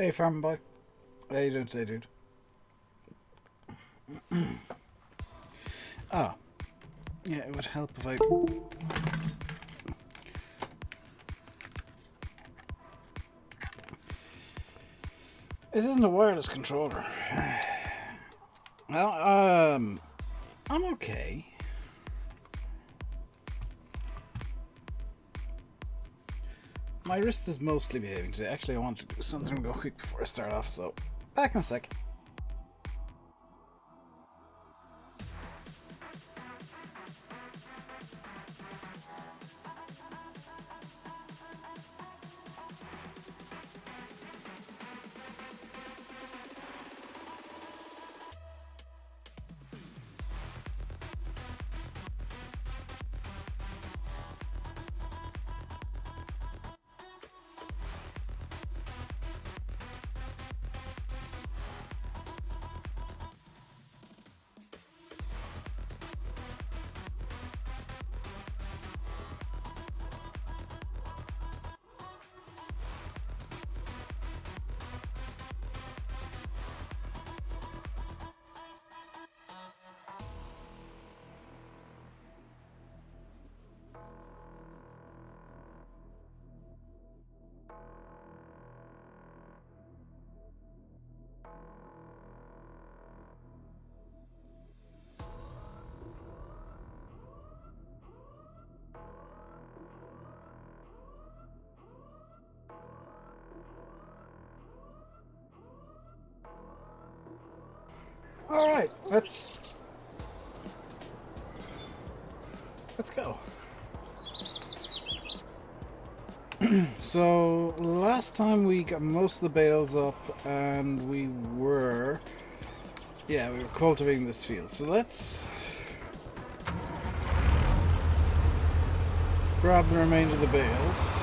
Hey, farm boy. How you doing today, dude? Oh, yeah, it would help if I... This isn't a wireless controller. Well, I'm okay. My wrist is mostly behaving today. Actually, I want to do something real quick before I start off, so back in a sec. Alright, let's go. So, last time we got most of the bales up and we were cultivating this field. So let's grab the remainder of the bales.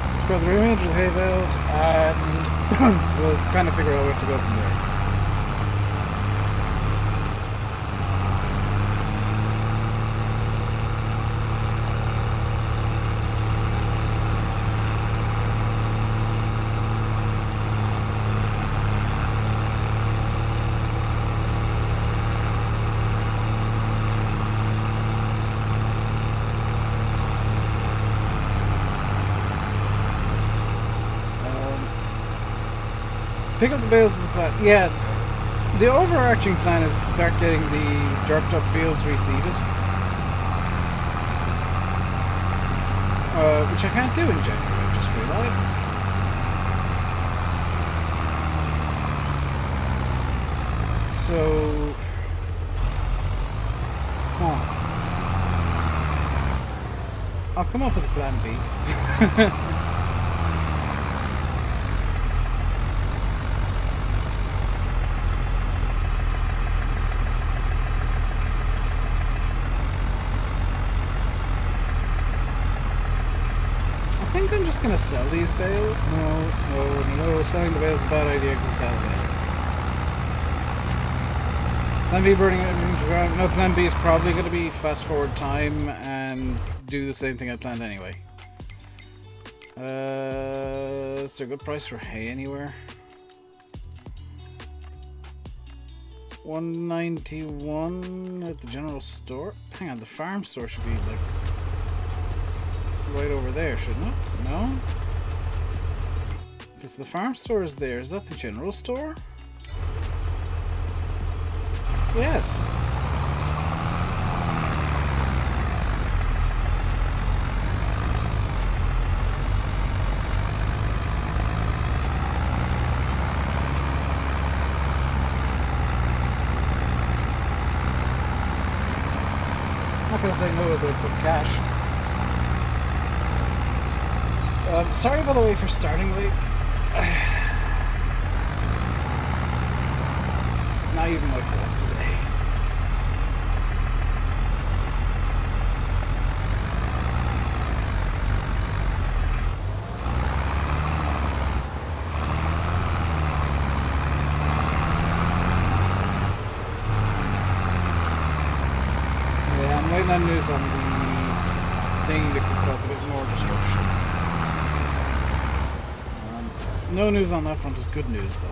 Let's grab the remainder of the hay bales and we'll kind of figure out where to go from there. Pick up the bales of the plan. Yeah, the overarching plan is to start getting the derped up fields reseeded. Which I can't do in January, I just realised. So... I'll come up with a plan B. I think I'm just going to sell these bales. No. Selling the bales is a bad idea because sell them. Plan B, burning everything to ground. No, plan B is probably going to be fast forward time and do the same thing I planned anyway. Is there a good price for hay anywhere? 191 at the general store. Hang on, the farm store should be like right over there, shouldn't it? No? Because the farm store is there. Is that the general store? Yes. I'm not going to say no with a quick cash. Sorry, by the way, for starting late. Not even my fault today. then news on the thing that could cause a bit more destruction. No news on that front is good news, though.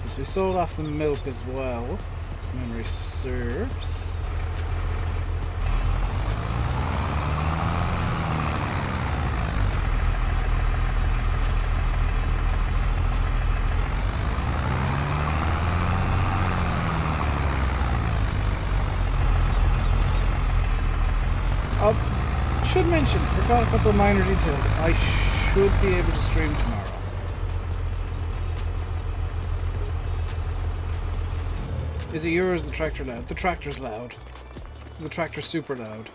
So we sold off the milk as well, if memory serves. Should mention, forgot a couple of minor details. I should be able to stream tomorrow. Is it yours, the tractor loud? The tractor's loud. The tractor's super loud.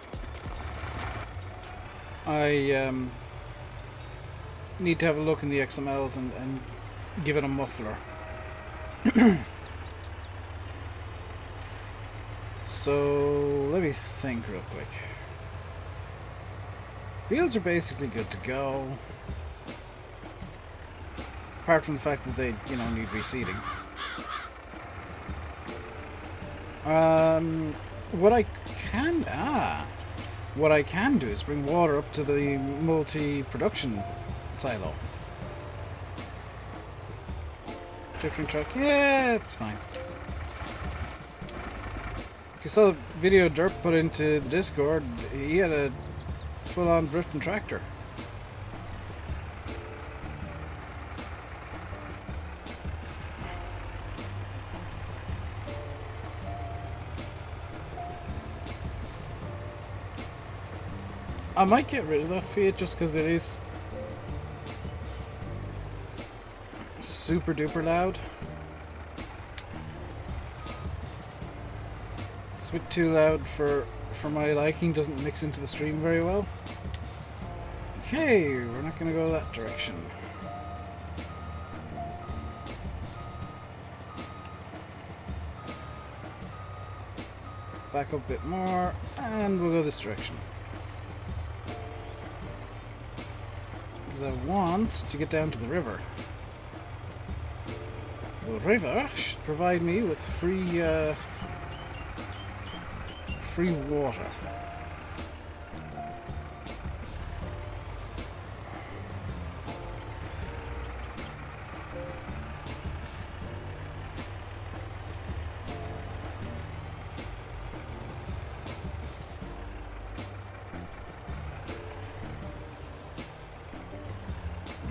I need to have a look in the XMLs and give it a muffler. So, let me think real quick. Fields are basically good to go. Apart from the fact that they, you know, need reseeding. What I can do is bring water up to the multi-production silo. Different truck? Yeah, it's fine. If you saw the video Derp put into the Discord, he had a full-on drifting tractor. I might get rid of that Fiat just because it is super duper loud. It's a bit too loud for my liking, doesn't mix into the stream very well. Okay, we're not going to go that direction. Back up a bit more, and we'll go this direction. Because I want to get down to the river. The river should provide me with free water.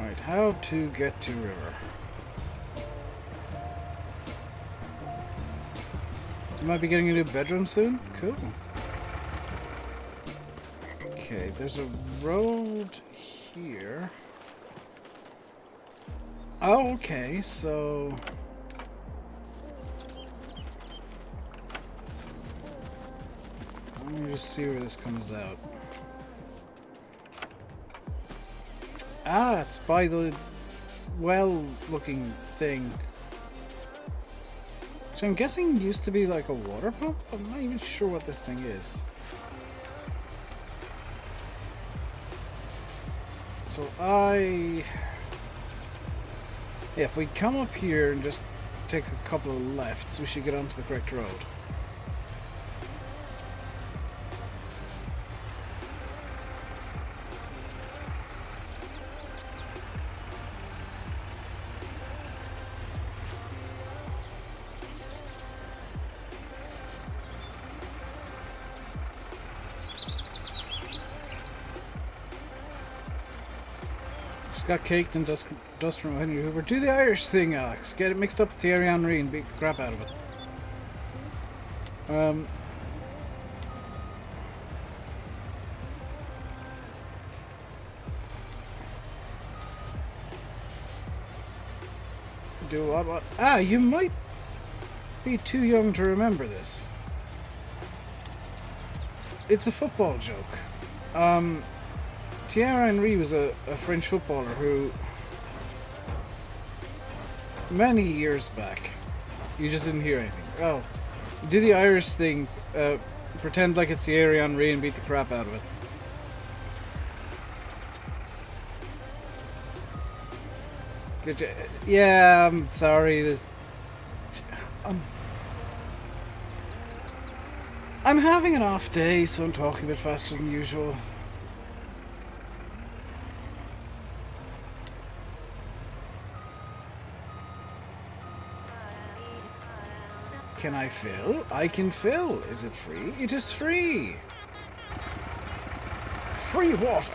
Right, how to get to river. You might be getting a new bedroom soon? Cool. Okay, there's a road here. Oh, okay, so... let me just see where this comes out. Ah, it's by the well-looking thing. So I'm guessing it used to be like a water pump? I'm not even sure what this thing is. So yeah, if we come up here and just take a couple of lefts, we should get onto the correct road. Got caked in dust from Henry Hoover. Do the Irish thing, Alex. Get it mixed up with Thierry Henry and beat the crap out of it. Do what? Ah, you might be too young to remember this. It's a football joke. Thierry Henry was a French footballer who, many years back, you just didn't hear anything. Oh, do the Irish thing, pretend like it's Thierry Henry and beat the crap out of it. Yeah, I'm sorry. I'm having an off day, so I'm talking a bit faster than usual. Can I fill? I can fill. Is it free? It is free. Free water.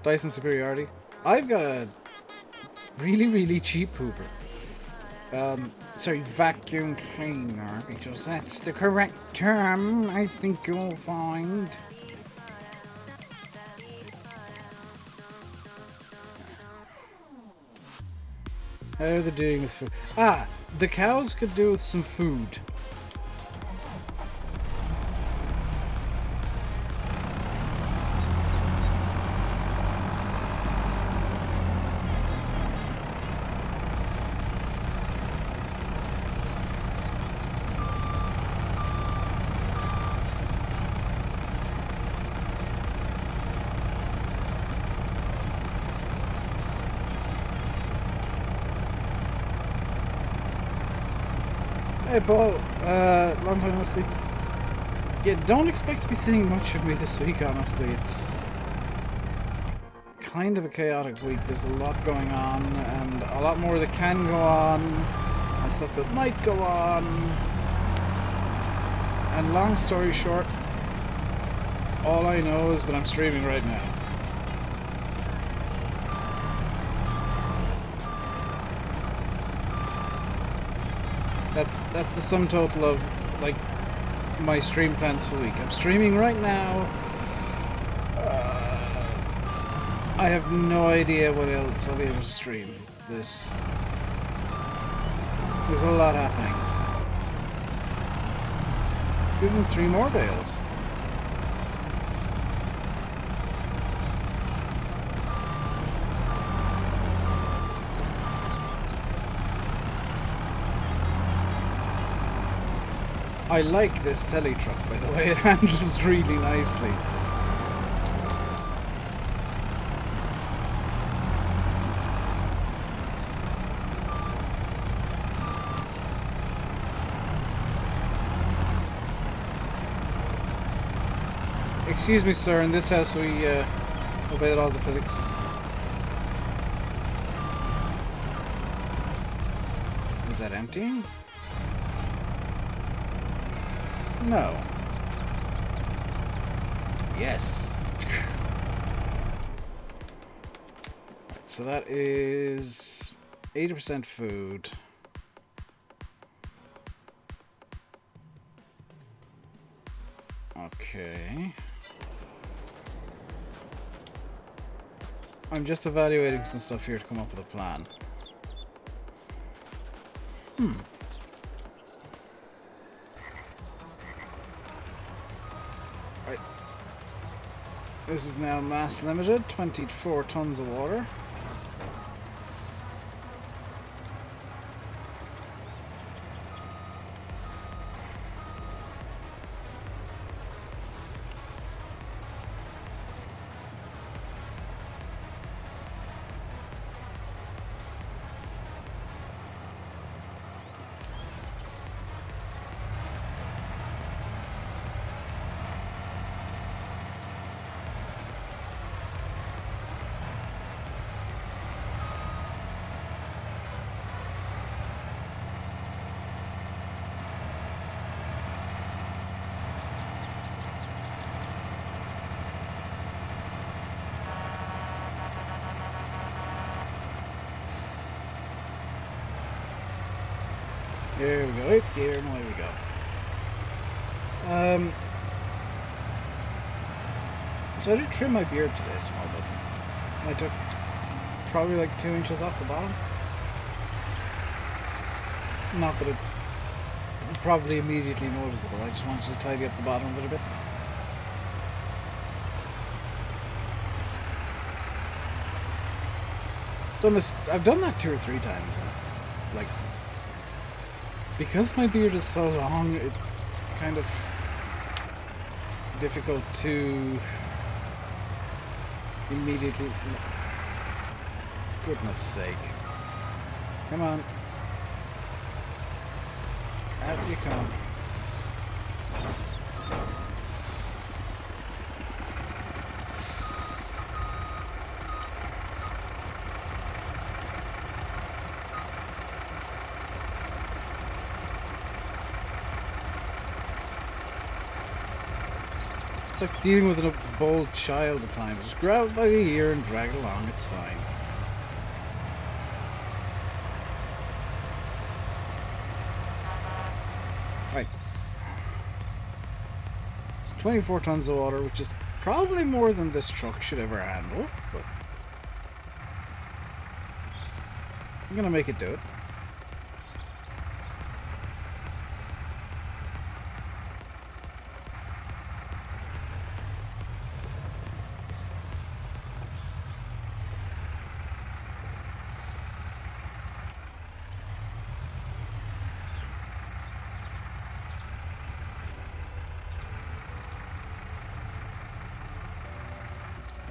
Dyson superiority. I've got a really, really cheap pooper. Sorry, vacuum cleaner, because that's the correct term, I think you'll find. How are they doing with food? Ah, the cows could do with some food. Hey Paul, long time no see. Yeah, don't expect to be seeing much of me this week, honestly. It's kind of a chaotic week. There's a lot going on, and a lot more that can go on, and stuff that might go on. And long story short, all I know is that I'm streaming right now. That's the sum total of, like, my stream plans for the week. I'm streaming right now. I have no idea what else I'll be able to stream. There's a lot happening. Let's give them 3 more bales. I like this telly truck, by the way. It handles really nicely. Excuse me, sir. In this house, we obey the laws of physics. Is that emptying? No. Yes. So that is 80% food. Okay. I'm just evaluating some stuff here to come up with a plan. Right. This is now mass limited, 24 tons of water. There we go, up here, and away we go. So I did trim my beard today a small bit. I took probably like 2 inches off the bottom. Not that it's probably immediately noticeable, I just wanted to tidy up the bottom a little bit. I've done that 2 or 3 times, and, like, because my beard is so long, it's kind of difficult to immediately... Goodness sake. Come on. Out you come. It's like dealing with a bold child at times. Just grab it by the ear and drag it along, it's fine. Right. It's 24 tons of water, which is probably more than this truck should ever handle, but I'm gonna make it do it.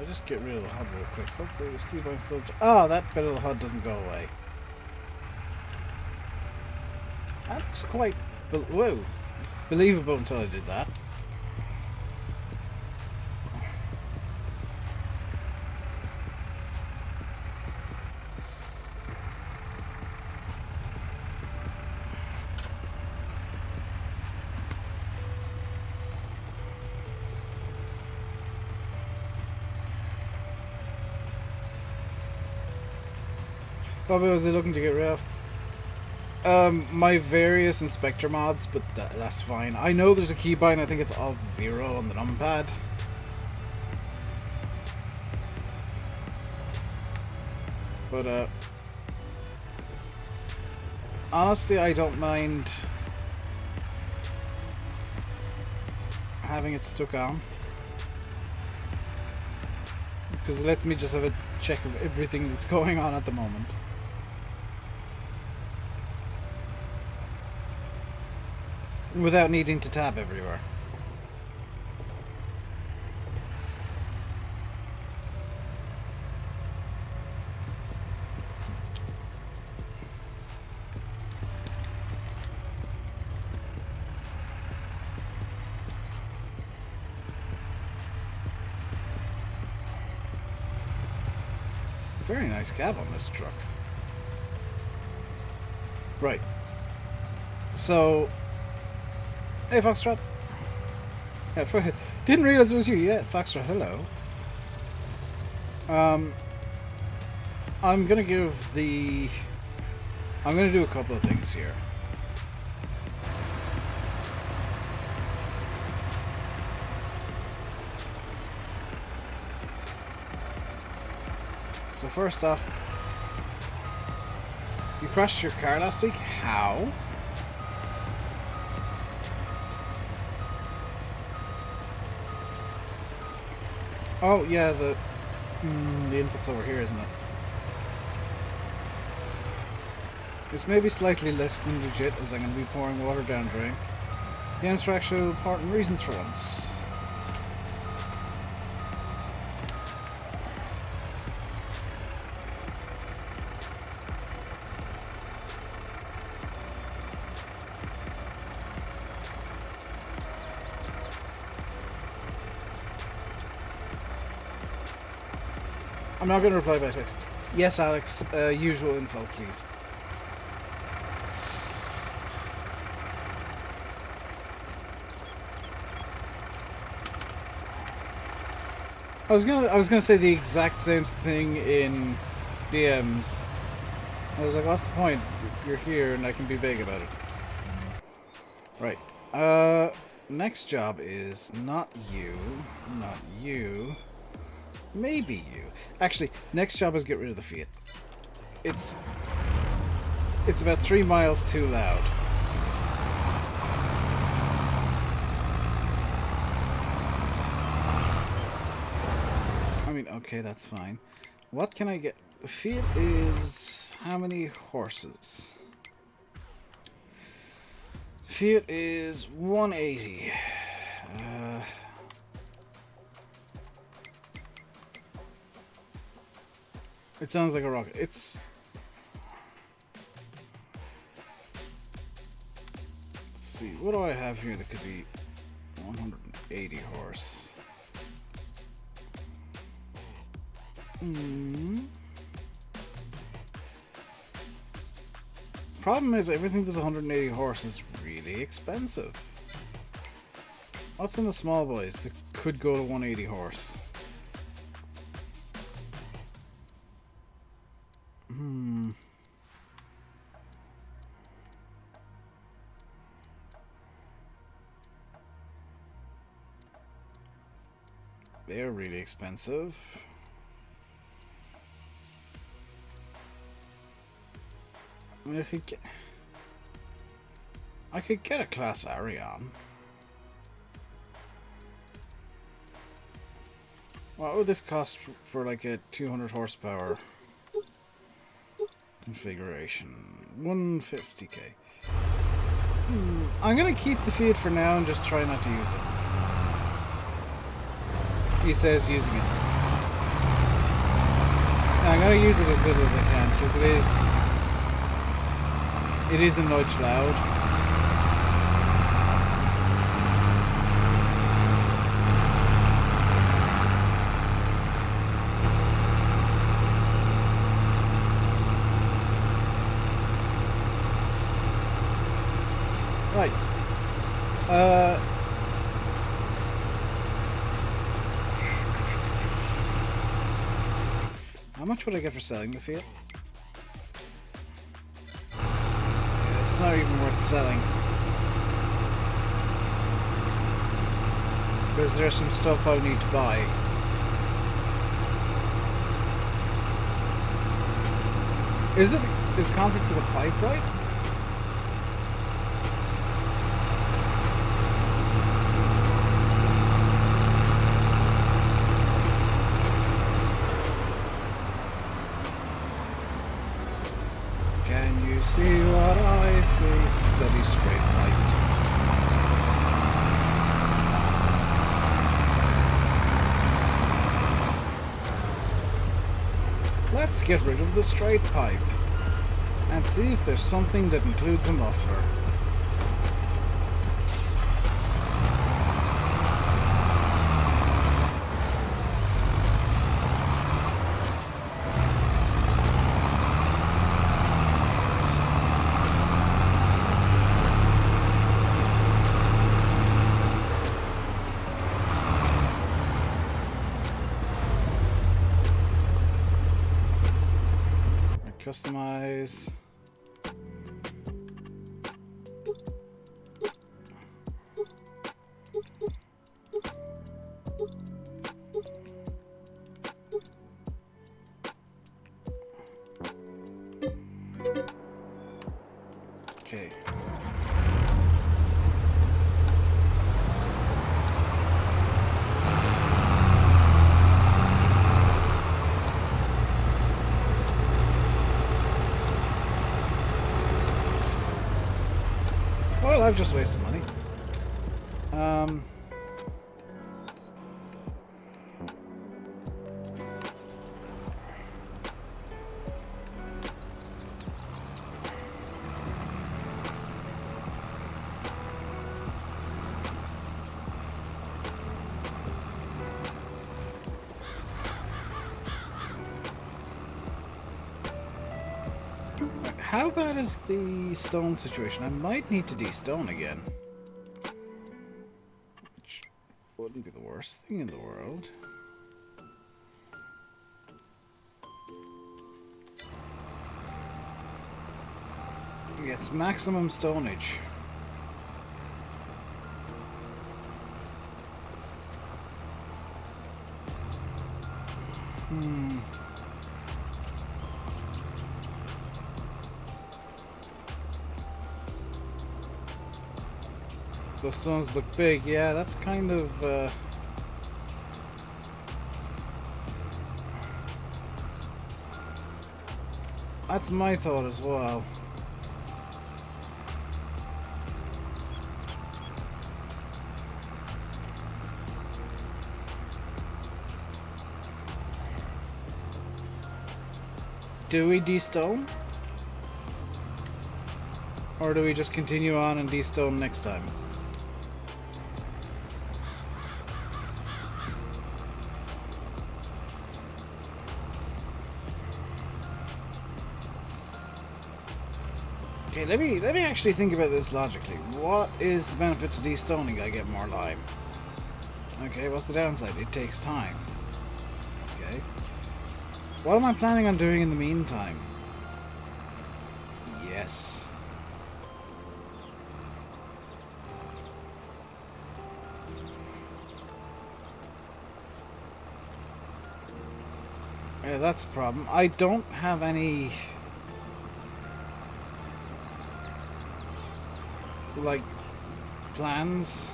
I'll just get rid of the HUD real quick. Hopefully this keybind still... Oh, that bit of the HUD doesn't go away. That looks quite... Whoa. Believable until I did that. What was I looking to get rid of? My various inspector mods, but that's fine. I know there's a keybind, I think it's Alt-0 on the numpad. But, honestly, I don't mind having it stuck on. Because it lets me just have a check of everything that's going on at the moment. Without needing to tab everywhere. Very nice cab on this truck. Right. So... Hey, Foxtrot. Yeah, didn't realize it was you yet, Foxtrot. Hello. I'm gonna give the... I'm gonna do a couple of things here. So first off, you crashed your car last week. How? Oh, yeah, the input's over here, isn't it? It's maybe slightly less than legit, as I'm going to be pouring water down drain. Games for actual important reasons for once. I'm not going to reply by text. Yes, Alex. Usual info, please. I was gonna say the exact same thing in DMs. I was like, what's the point? You're here, and I can be vague about it. Right. Next job is not you, not you. Maybe you. Actually, next job is get rid of the Fiat. It's about 3 miles too loud. I mean, okay, that's fine. What can I get? The Fiat is how many horses? Fiat is 180. It sounds like a rocket. It's see, what do I have here that could be 180 horse? Problem is, everything that's 180 horse is really expensive. What's in the small boys that could go to 180 horse? They're really expensive. I mean, I could get a class Arion. What would this cost for like a 200 horsepower configuration? 150k. I'm gonna keep the Fiat for now and just try not to use it. He says using it. I'm gonna use it as little as I can because it is a nudge loud. Right. How much would I get for selling the Fiat? Yeah, it's not even worth selling. Because there's some stuff I'll need to buy. Is the conflict for the pipe right? See what I see, it's bloody straight piped. Let's get rid of the straight pipe and see if there's something that includes a muffler. Customize. Okay. Well, I've just wasted money. How bad is the stone situation? I might need to de-stone again. Which wouldn't be the worst thing in the world. Yeah, it's maximum stonage. Those stones look big. Yeah, that's kind of... That's my thought as well. Do we de-stone? Or do we just continue on and de-stone next time? Okay, let me actually think about this logically. What is the benefit to de-stoning? I get more lime. Okay, what's the downside? It takes time. Okay. What am I planning on doing in the meantime? Yes. Yeah, that's a problem. I don't have any... like, plans.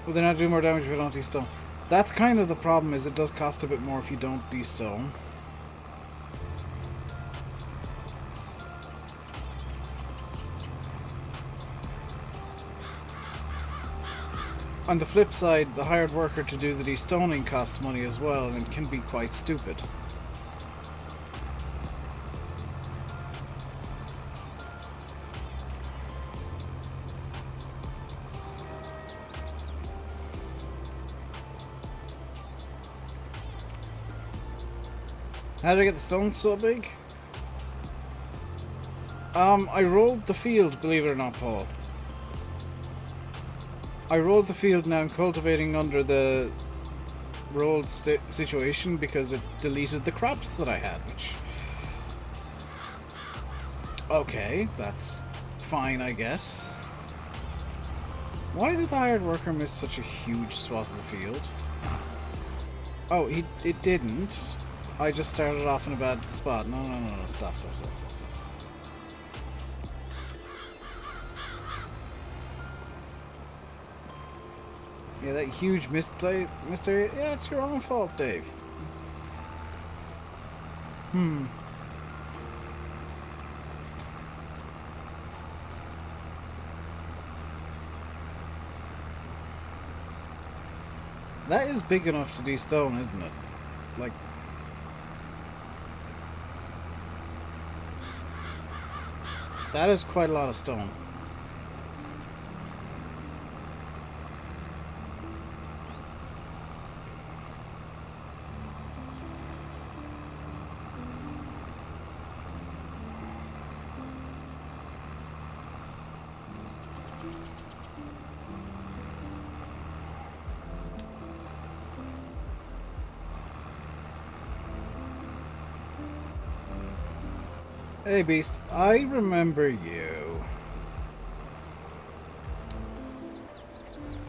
Will they not do more damage if you don't de-stone? That's kind of the problem, is it does cost a bit more if you don't de-stone. On the flip side, the hired worker to do the de-stoning costs money as well, and can be quite stupid. How did I get the stones so big? I rolled the field, believe it or not, Paul. I rolled the field, now I'm cultivating under the rolled situation because it deleted the crops that I had, which... okay, that's fine, I guess. Why did the hired worker miss such a huge swath of the field? Oh, it didn't. I just started off in a bad spot. No, stop. Yeah, that huge misplay, Mr. Yeah, it's your own fault, Dave. That is big enough to de-stone, isn't it? Like... that is quite a lot of stone. Hey Beast, I remember you.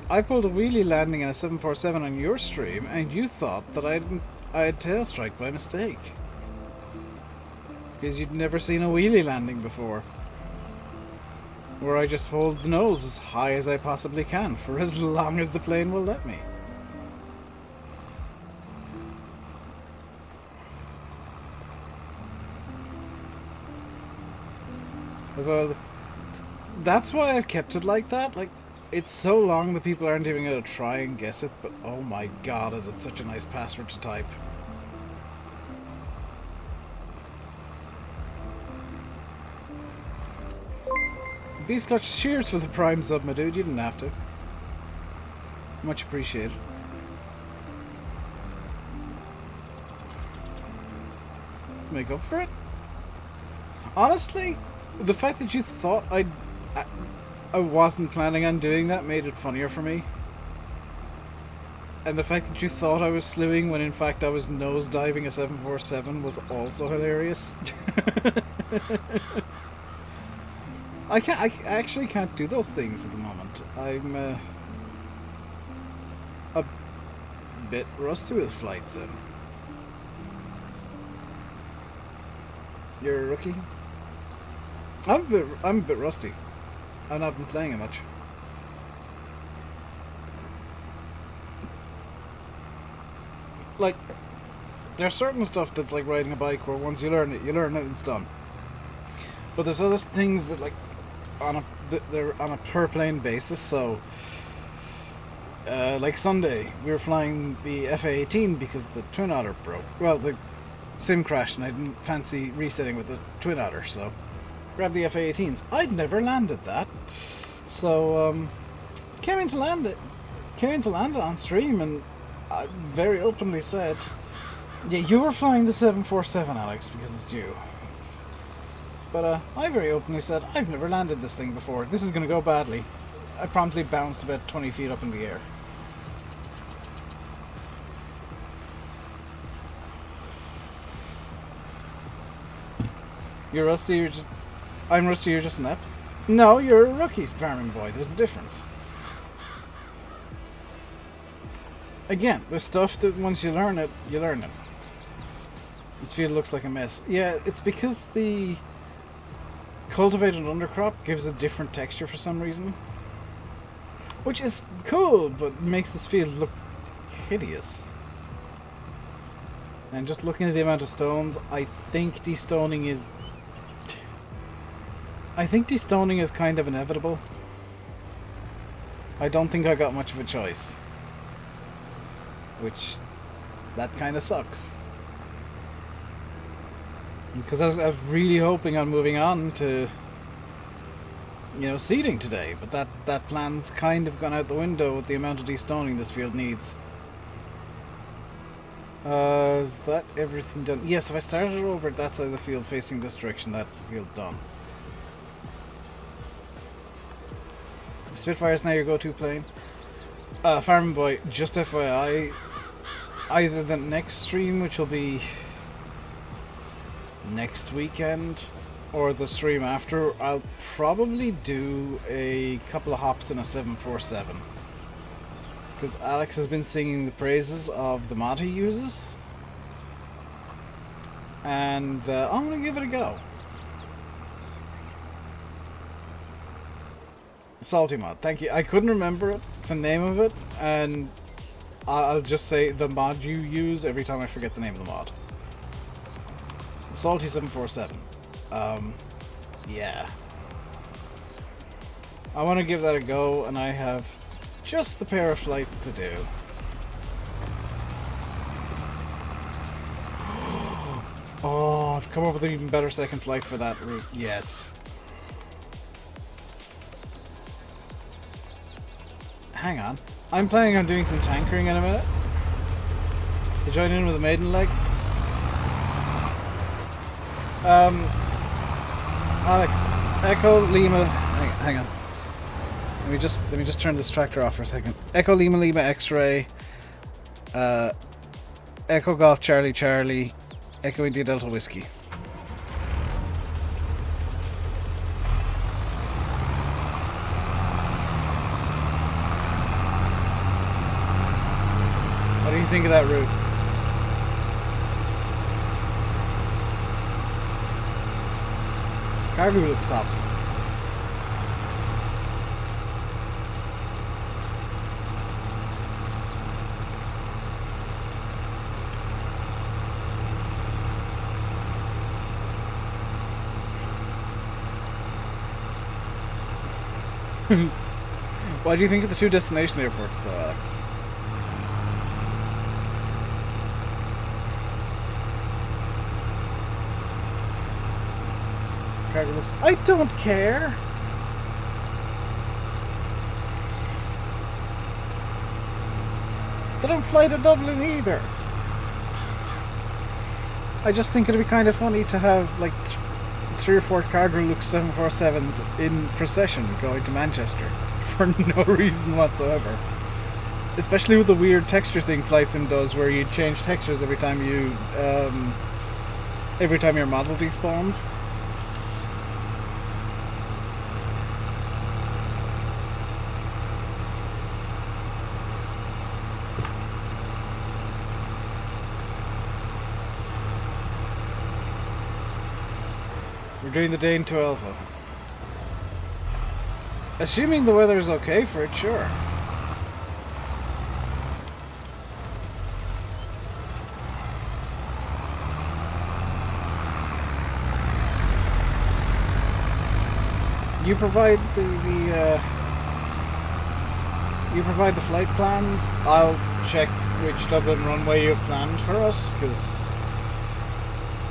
I pulled a wheelie landing in a 747 on your stream, and you thought that I had tail strike by mistake. Because you'd never seen a wheelie landing before. Where I just hold the nose as high as I possibly can for as long as the plane will let me. Well, that's why I've kept it like that. Like, it's so long that people aren't even going to try and guess it, but oh my god, is it such a nice password to type. Beast Clutch, cheers for the Prime sub, my dude. You didn't have to. Much appreciated. Let's make up for it. Honestly, the fact that you thought I wasn't planning on doing that made it funnier for me. And the fact that you thought I was slewing when in fact I was nosediving a 747 was also hilarious. I actually can't do those things at the moment. I'm a bit rusty with flight sim. You're a rookie? I'm a bit rusty. I've not been playing it much. Like, there's certain stuff that's like riding a bike where once you learn it, it's done. But there's other things that, like, they're on a per plane basis. So, like Sunday, we were flying the FA-18 because the twin otter broke. Well, the sim crashed and I didn't fancy resetting with the twin otter, so grabbed the FA-18s. I'd never landed that, so came in to land it on stream, and I very openly said, yeah, you were flying the 747, Alex, because it's you. But I very openly said, I've never landed this thing before. This is going to go badly. I promptly bounced about 20 feet up in the air. You're rusty, you're just... I'm rusty, you're just an ep? No, you're a rookie, farming boy. There's a difference. Again, there's stuff that once you learn it, you learn it. This field looks like a mess. Yeah, it's because the cultivated undercrop gives a different texture for some reason. Which is cool, but makes this field look hideous. And just looking at the amount of stones, I think destoning is kind of inevitable. I don't think I got much of a choice. Which, that kind of sucks. Because I was really hoping on moving on to, you know, seeding today, but that plan's kind of gone out the window with the amount of destoning this field needs. Is that everything done? Yes, if I started over at that side of the field facing this direction, that's the field done. Spitfire's now your go-to plane. Farming Boy, just FYI, either the next stream, which will be next weekend, or the stream after, I'll probably do a couple of hops in a 747. Because Alex has been singing the praises of the mod he uses. And I'm going to give it a go. Salty mod, thank you. I couldn't remember it, the name of it, and I'll just say the mod you use every time I forget the name of the mod. Salty 747. Yeah. I want to give that a go, and I have just the pair of flights to do. Oh, I've come up with an even better second flight for that route. Yes. Hang on. I'm planning on doing some tankering in a minute. You join in with a maiden leg? Alex, Echo Lima. Hang on. Let me just turn this tractor off for a second. Echo Lima Lima X-ray. Echo Golf Charlie Charlie. Echo India Delta Whiskey. What do you think of that route? Cargo look stops. What do you think of the two destination airports though, Alex? Cargo looks... I don't care! They don't fly to Dublin either. I just think it'd be kind of funny to have like 3 or 4 cargo Luke 747s in procession going to Manchester for no reason whatsoever. Especially with the weird texture thing Flight Sim does, where you change textures every time you every time your model despawns. We're doing the day in 2 Alpha. Assuming the weather is okay for it, sure. You provide you provide the flight plans. I'll check which Dublin runway you have planned for us, because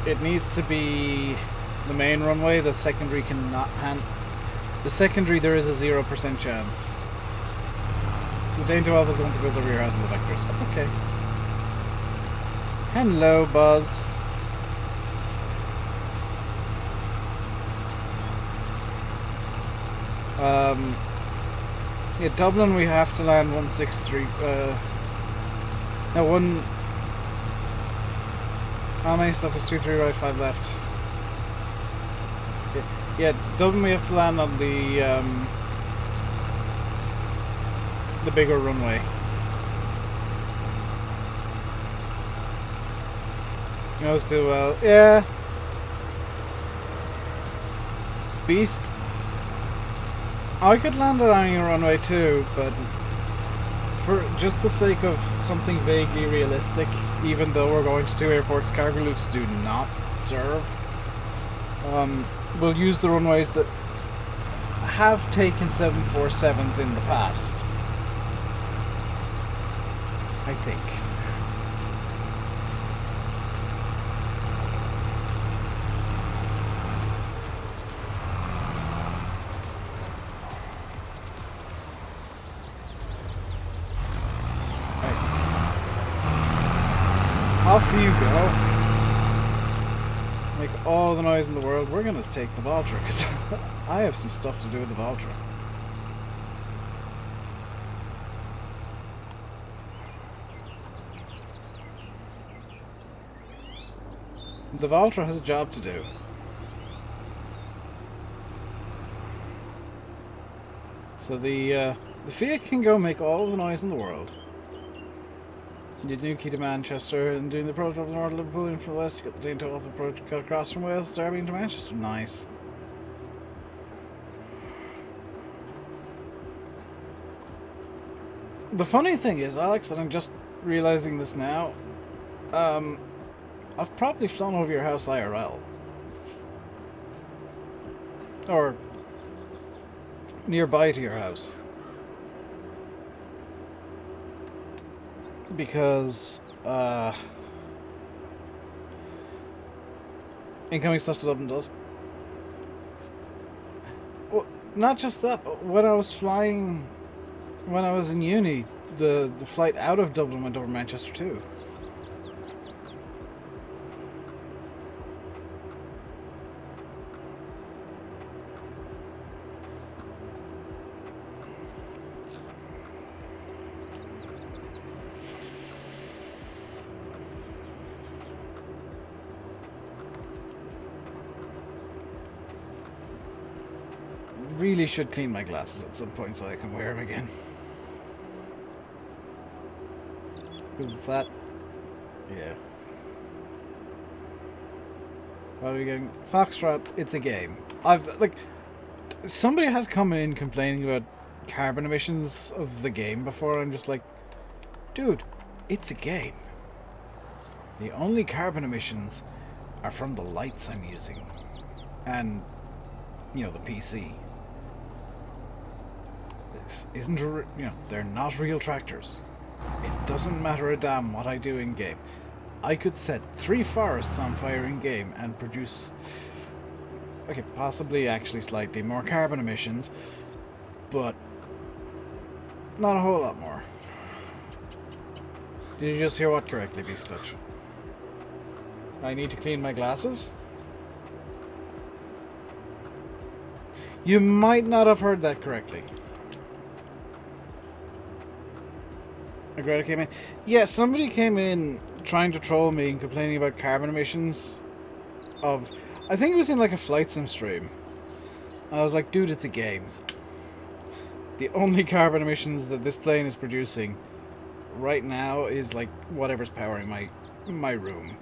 it needs to be the main runway. The secondary cannot the secondary there is a 0% chance. The Dane 12 is the one that goes over your house in the vectors. Okay. Hello, Buzz. Yeah, Dublin we have to land 163. No, one. How many stuff is 2, 3 right, 5 left? Yeah, Dublin we have to land on the bigger runway. Knows too well. Yeah. Beast. I could land it on your runway too, but for just the sake of something vaguely realistic, even though we're going to 2 airports cargo loops do not serve, we'll use the runways that have taken 747s in the past. I think. Off you go. Make all the noise in the world. We're gonna take the Valtra because I have some stuff to do with the Valtra. The Valtra has a job to do. So the Fiat can go make all of the noise in the world. You do key to Manchester and doing the approach of the north of Liverpool and from the west. You got the Dane 12 approach cut across from Wales, Derby into Manchester. Nice. The funny thing is, Alex, and I'm just realizing this now, I've probably flown over your house IRL. Or nearby to your house. Because, incoming stuff to Dublin does. Well, not just that, but when I was flying, when I was in uni, the flight out of Dublin went over Manchester too. Really should clean my glasses at some point so I can wear them again. Because that... yeah. What are we getting? Foxtrot, it's a game. Somebody has come in complaining about carbon emissions of the game before. I'm just like, dude, it's a game. The only carbon emissions are from the lights I'm using. And, you know, the PC. This isn't, they're not real tractors. It doesn't matter a damn what I do in game. I could set 3 forests on fire in game and produce, okay, possibly actually slightly more carbon emissions, but not a whole lot more. Did you just hear what correctly, Beast Clutch? I need to clean my glasses? You might not have heard that correctly. Greta came in. Yeah, somebody came in trying to troll me and complaining about carbon emissions of... I think it was in like a flight sim stream. I was like, dude, it's a game. The only carbon emissions that this plane is producing right now is like whatever's powering my room.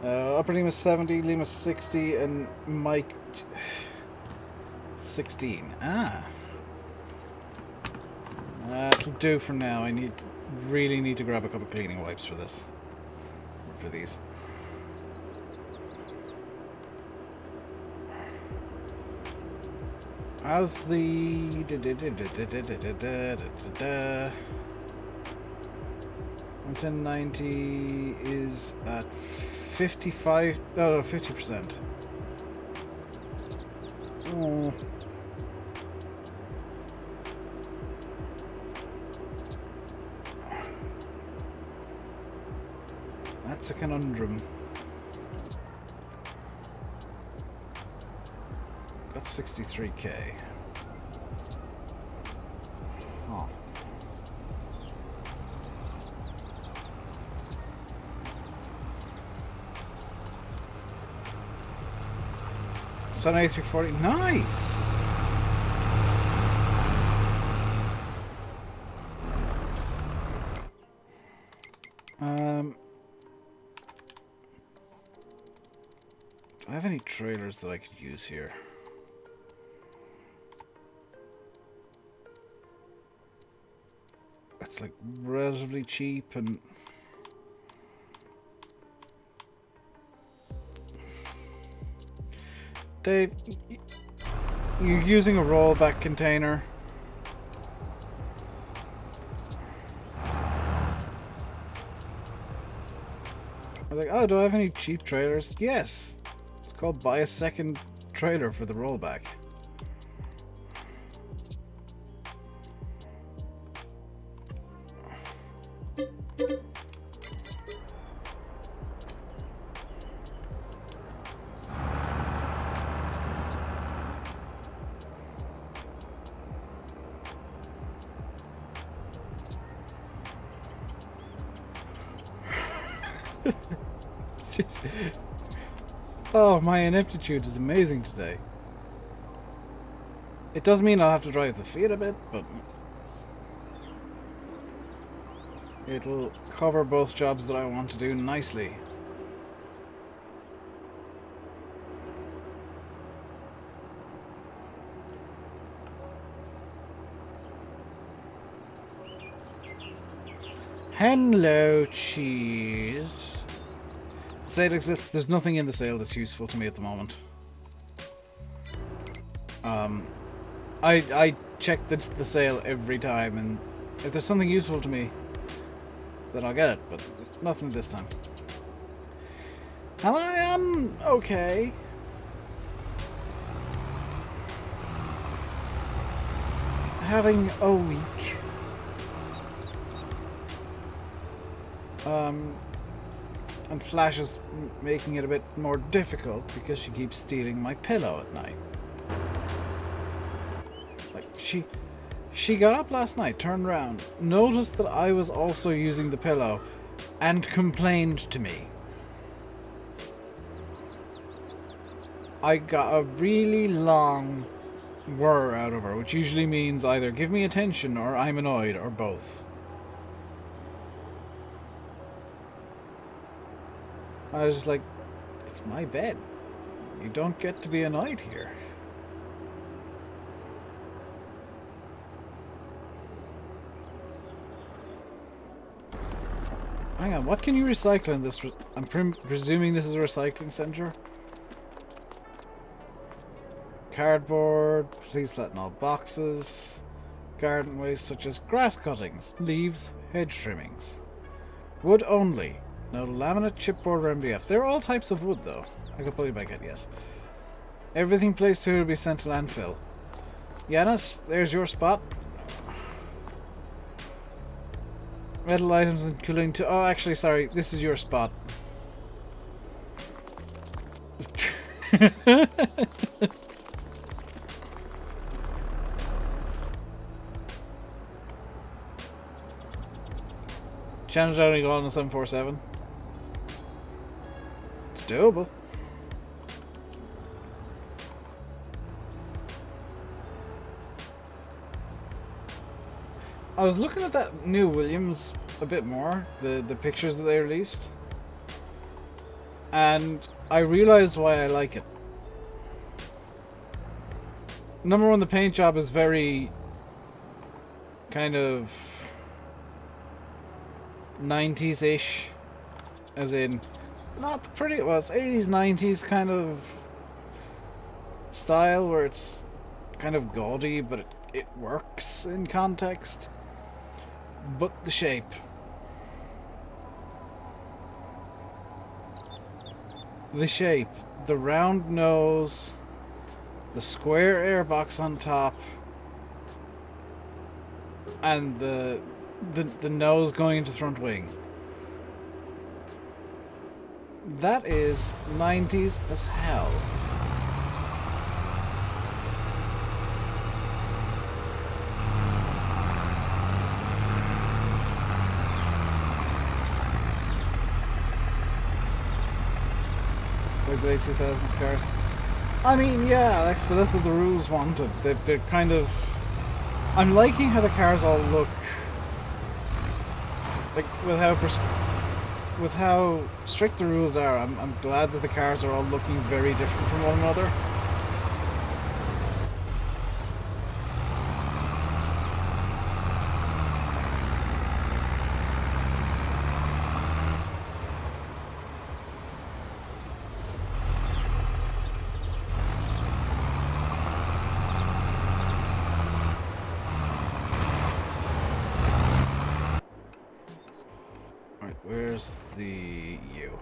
Upper Lima 70, Lima 60, and Mike 16. Ah. That'll do for now. I really need to grab a couple of cleaning wipes for this. For these. How's the... And 1090 is at 55, no, 50%. Oh. That's a conundrum. That's 63k. Oh. So 8340. Nice! Do I have any trailers that I could use here? It's like relatively cheap and Dave, you're using a rollback container. I'm like, oh, do I have any cheap trailers? Yes! It's called buy a second trailer for the rollback. Oh, my ineptitude is amazing today. It does mean I'll have to drive the feet a bit, but it'll cover both jobs that I want to do nicely. Hello, cheese. Sale exists. There's nothing in the sale that's useful to me at the moment. I check the sale every time, and if there's something useful to me, then I'll get it, but nothing this time. Am I okay? Having a week. And Flash is making it a bit more difficult because she keeps stealing my pillow at night. Like, she got up last night, turned around, noticed that I was also using the pillow, and complained to me. I got a really long whir out of her, which usually means either give me attention or I'm annoyed, or both. I was just like, it's my bed. You don't get to be annoyed here. Hang on, what can you recycle in this? I'm presuming this is a recycling center. Cardboard, please flatten all boxes. Garden waste such as grass cuttings, leaves, hedge trimmings. Wood only. No laminate, chipboard, or MDF. They're all types of wood, though. I could put it back in, yes. Everything placed here will be sent to landfill. Yanis, there's your spot. Metal items and cooling to... Oh, actually, sorry. This is your spot. Challenge only go on a 747. It's doable. I was looking at that new Williams a bit more, the pictures that they released, and I realized why I like it. Number one, the paint job is very kind of 90s-ish, as in not the pretty, well, it's 80s, 90s kind of style where it's kind of gaudy, but it works in context. But the shape. the shape, the round nose, the square airbox on top, and the nose going into front wing. That is 90s as hell. Like the late 2000s cars. I mean, yeah, Alex, but that's what the rules wanted. They're kind of... I'm liking how the cars all look. Like, with how strict the rules are, I'm glad that the cars are all looking very different from one another. Alright, where's the U?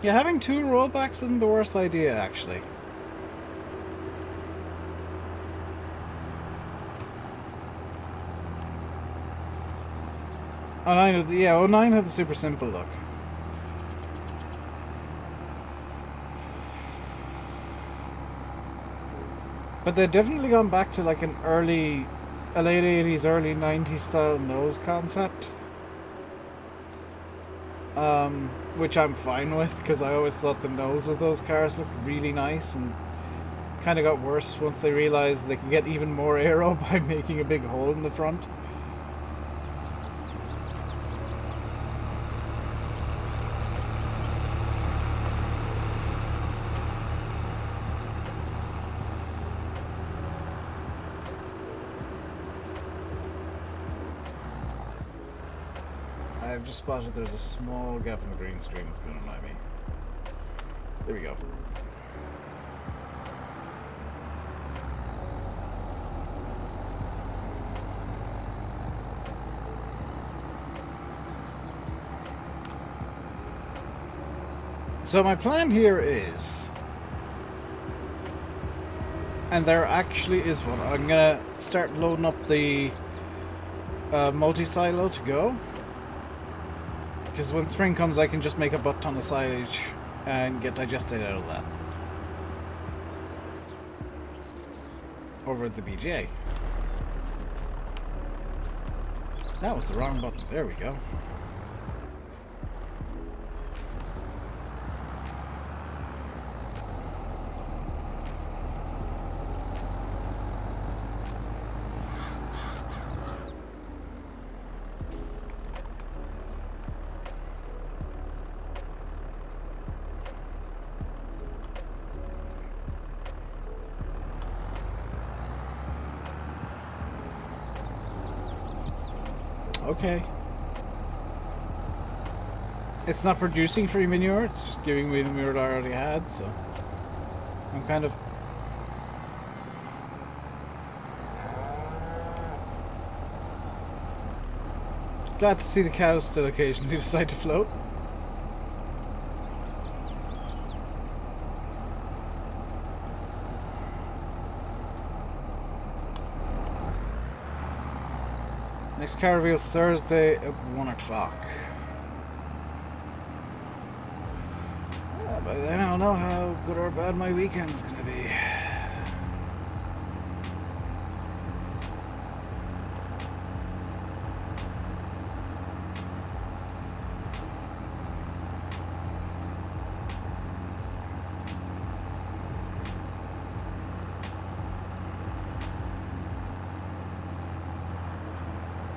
Yeah, having two rollbacks isn't the worst idea, actually. Oh, 09 had the, yeah, 09 had the super simple look. But they've definitely gone back to like a late 80s, early 90s style nose concept. Which I'm fine with, because I always thought the nose of those cars looked really nice, and kind of got worse once they realized they could get even more aero by making a big hole in the front. I've just spotted there's a small gap in the green screen that's going to annoy me. There we go. So my plan here is, and there actually is one, I'm going to start loading up the multi-silo to go. Because when spring comes, I can just make a butt ton of silage and get digestate out of that. Over at the BJ. That was the wrong button. There we go. Okay. It's not producing free manure, it's just giving me the manure I already had, so I'm kind of... glad to see the cows still occasionally decide to float. Next car reveals Thursday at 1 o'clock. By then I'll know how good or bad my weekend's gonna be.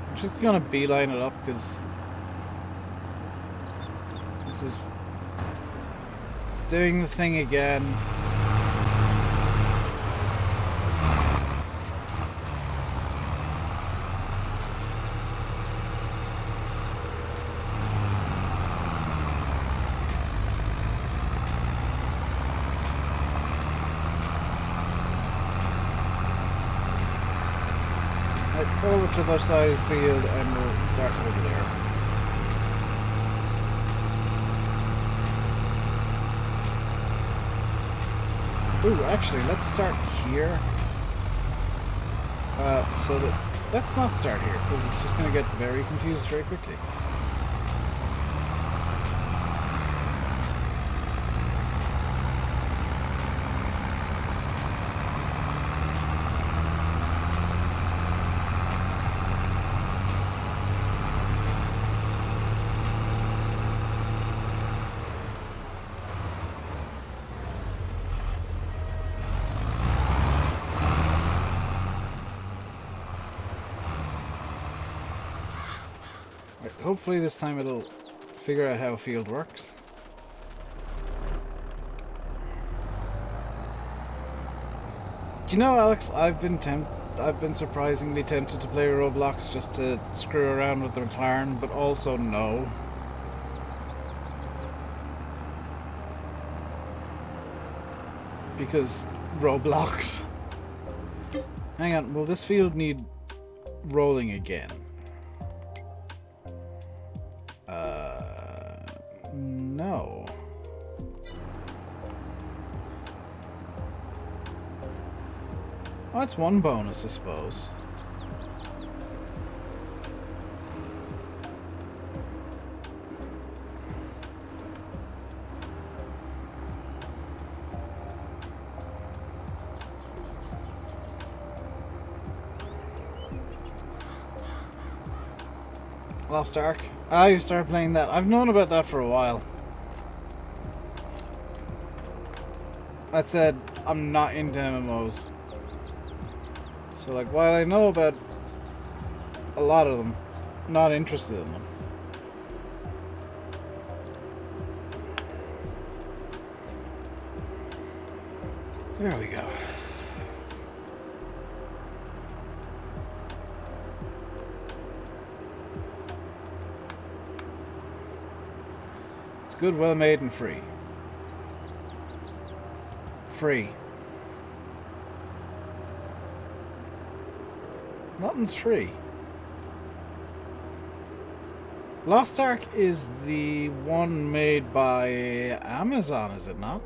I'm just gonna beeline it up because this is... it's doing the thing again. Right, over to the other side of the field and we'll start over there. Ooh, actually, let's start here. Let's not start here, because it's just going to get very confused very quickly. Hopefully this time it'll figure out how a field works. Do you know, Alex, I've been surprisingly tempted to play Roblox just to screw around with the McLaren, but also no. Because Roblox. Hang on, will this field need rolling again? No. Oh, that's one bonus, I suppose. Lost Ark. I've started playing that. I've known about that for a while. That said, I'm not into MMOs. So, like, while I know about a lot of them, I'm not interested in them. There we go. It's good, well made, and free. Free. Nothing's free. Lost Ark is the one made by Amazon, is it not?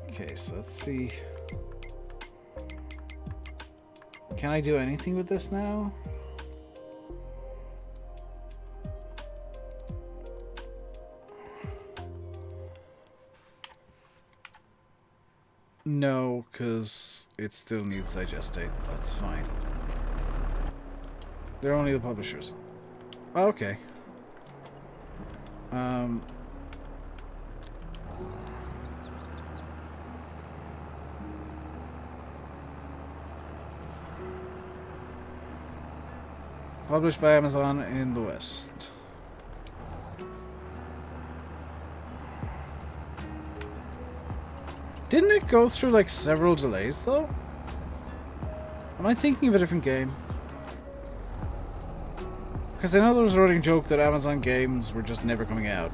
Okay, so let's see. Can I do anything with this now? No, because it still needs digestate. That's fine. They're only the publishers. Oh, okay. Published by Amazon in the West. Didn't it go through like several delays though? Am I thinking of a different game? Because I know there was a running joke that Amazon games were just never coming out.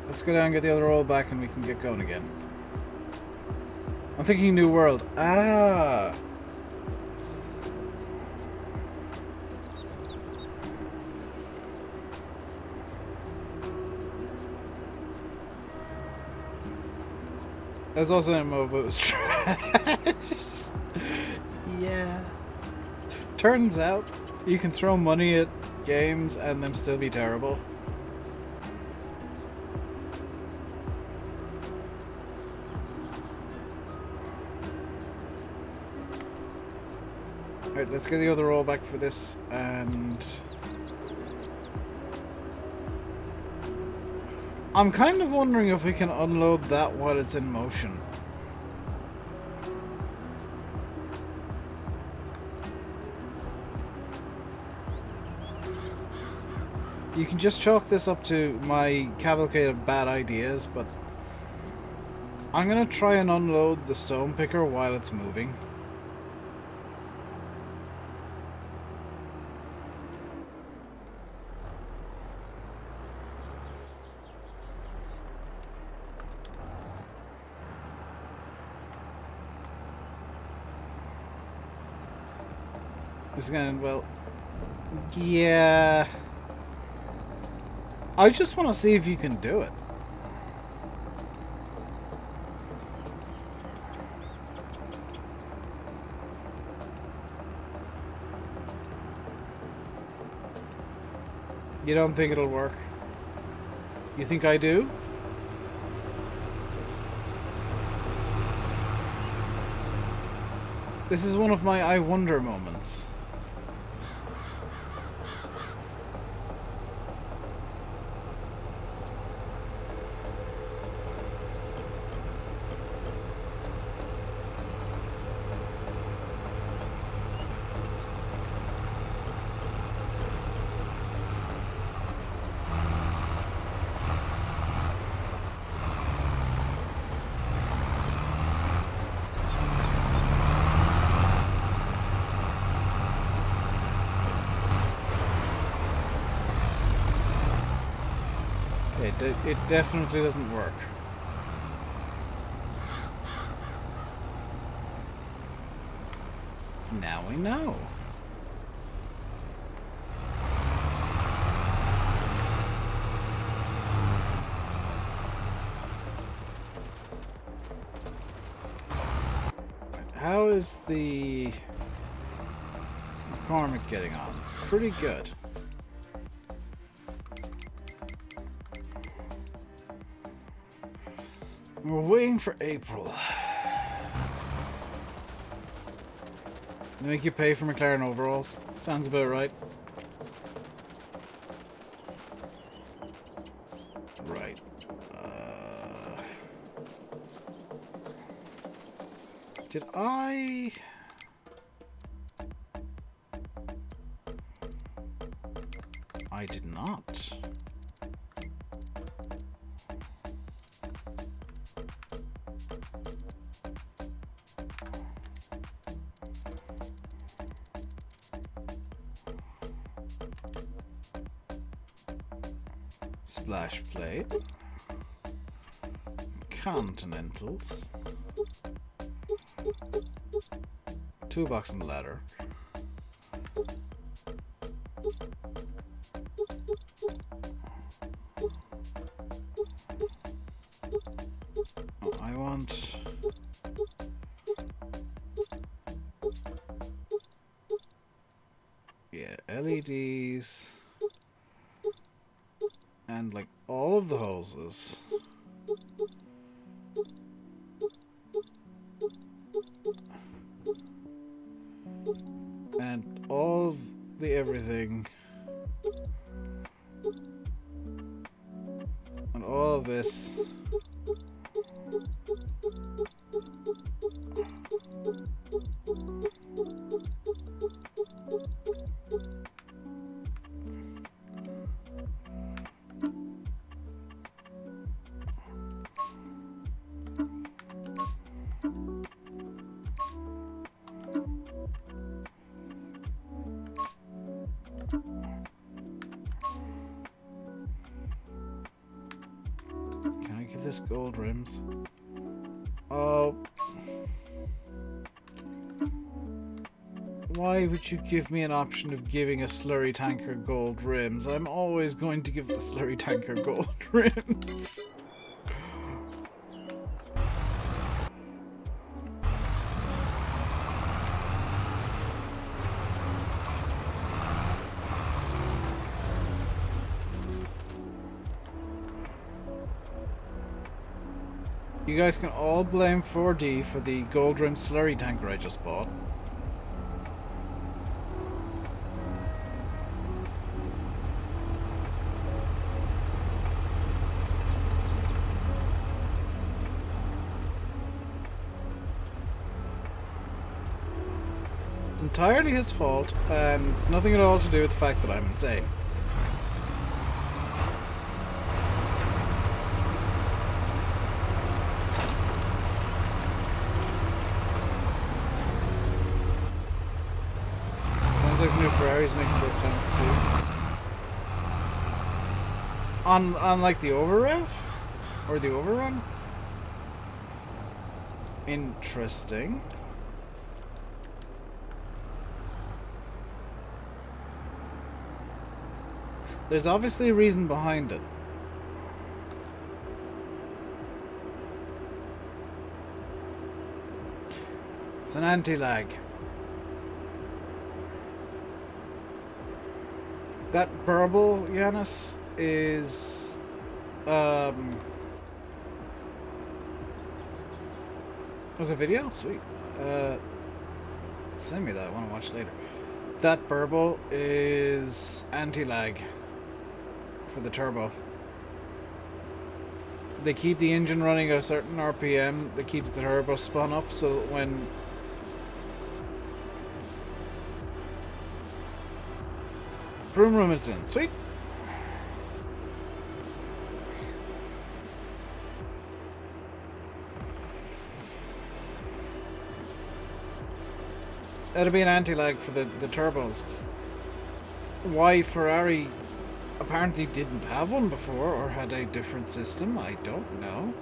Let's go down and get the other roll back and we can get going again. I'm thinking New World. Ah! There's also a MMO, but it was trash. Yeah. Turns out, you can throw money at games and them still be terrible. Alright, let's get the other roll back for this, and I'm kind of wondering if we can unload that while it's in motion. You can just chalk this up to my cavalcade of bad ideas, but I'm gonna try and unload the stone picker while it's moving. It's gonna, well, yeah. I just want to see if you can do it. You don't think it'll work? You think I do? This is one of my I wonder moments. It definitely doesn't work. Now we know. How is the McCormick getting on? Pretty good. We're waiting for April. They make you pay for McLaren overalls? Sounds about right. Right. Did I... I did not. Splash plate, Continentals, toolbox and ladder, I want LEDs. And like all of the hoses. And all of the everything. And all of this. Gold rims. Oh. Why would you give me an option of giving a slurry tanker gold rims? I'm always going to give the slurry tanker gold rims. You guys can all blame 4D for the gold rim slurry tanker I just bought. It's entirely his fault and nothing at all to do with the fact that I'm insane. like the new Ferrari's making those sounds too. On like the over rev? Or the overrun? Interesting. There's obviously a reason behind it. It's an anti-lag. That burble, Yanis, is was a video? Sweet. Send me that. I want to watch later. That burble is anti-lag for the turbo. They keep the engine running at a certain RPM. They keep the turbo spun up so that when Broom room it's in. Sweet. That'll be an anti-lag for the turbos. Why Ferrari apparently didn't have one before or had a different system, I don't know.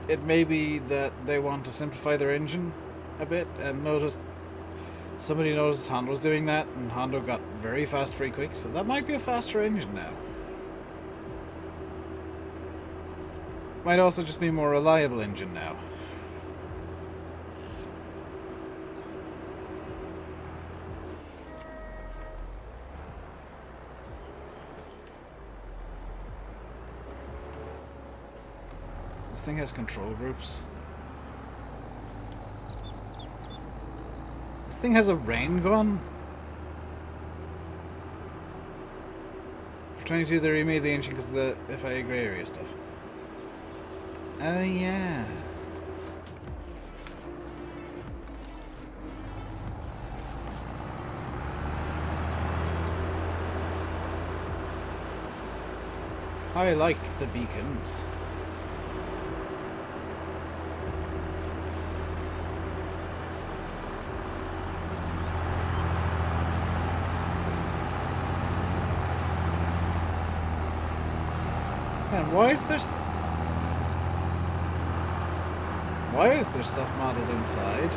It may be that they want to simplify their engine a bit and somebody noticed Honda was doing that and Honda got very fast very quick, so that might be a faster engine now. Might also just be a more reliable engine now. This thing has control groups. This thing has a rain gun. For 22 they remade the engine because of the FIA grey area stuff. Oh yeah. I like the beacons. Man, why is there stuff modeled inside?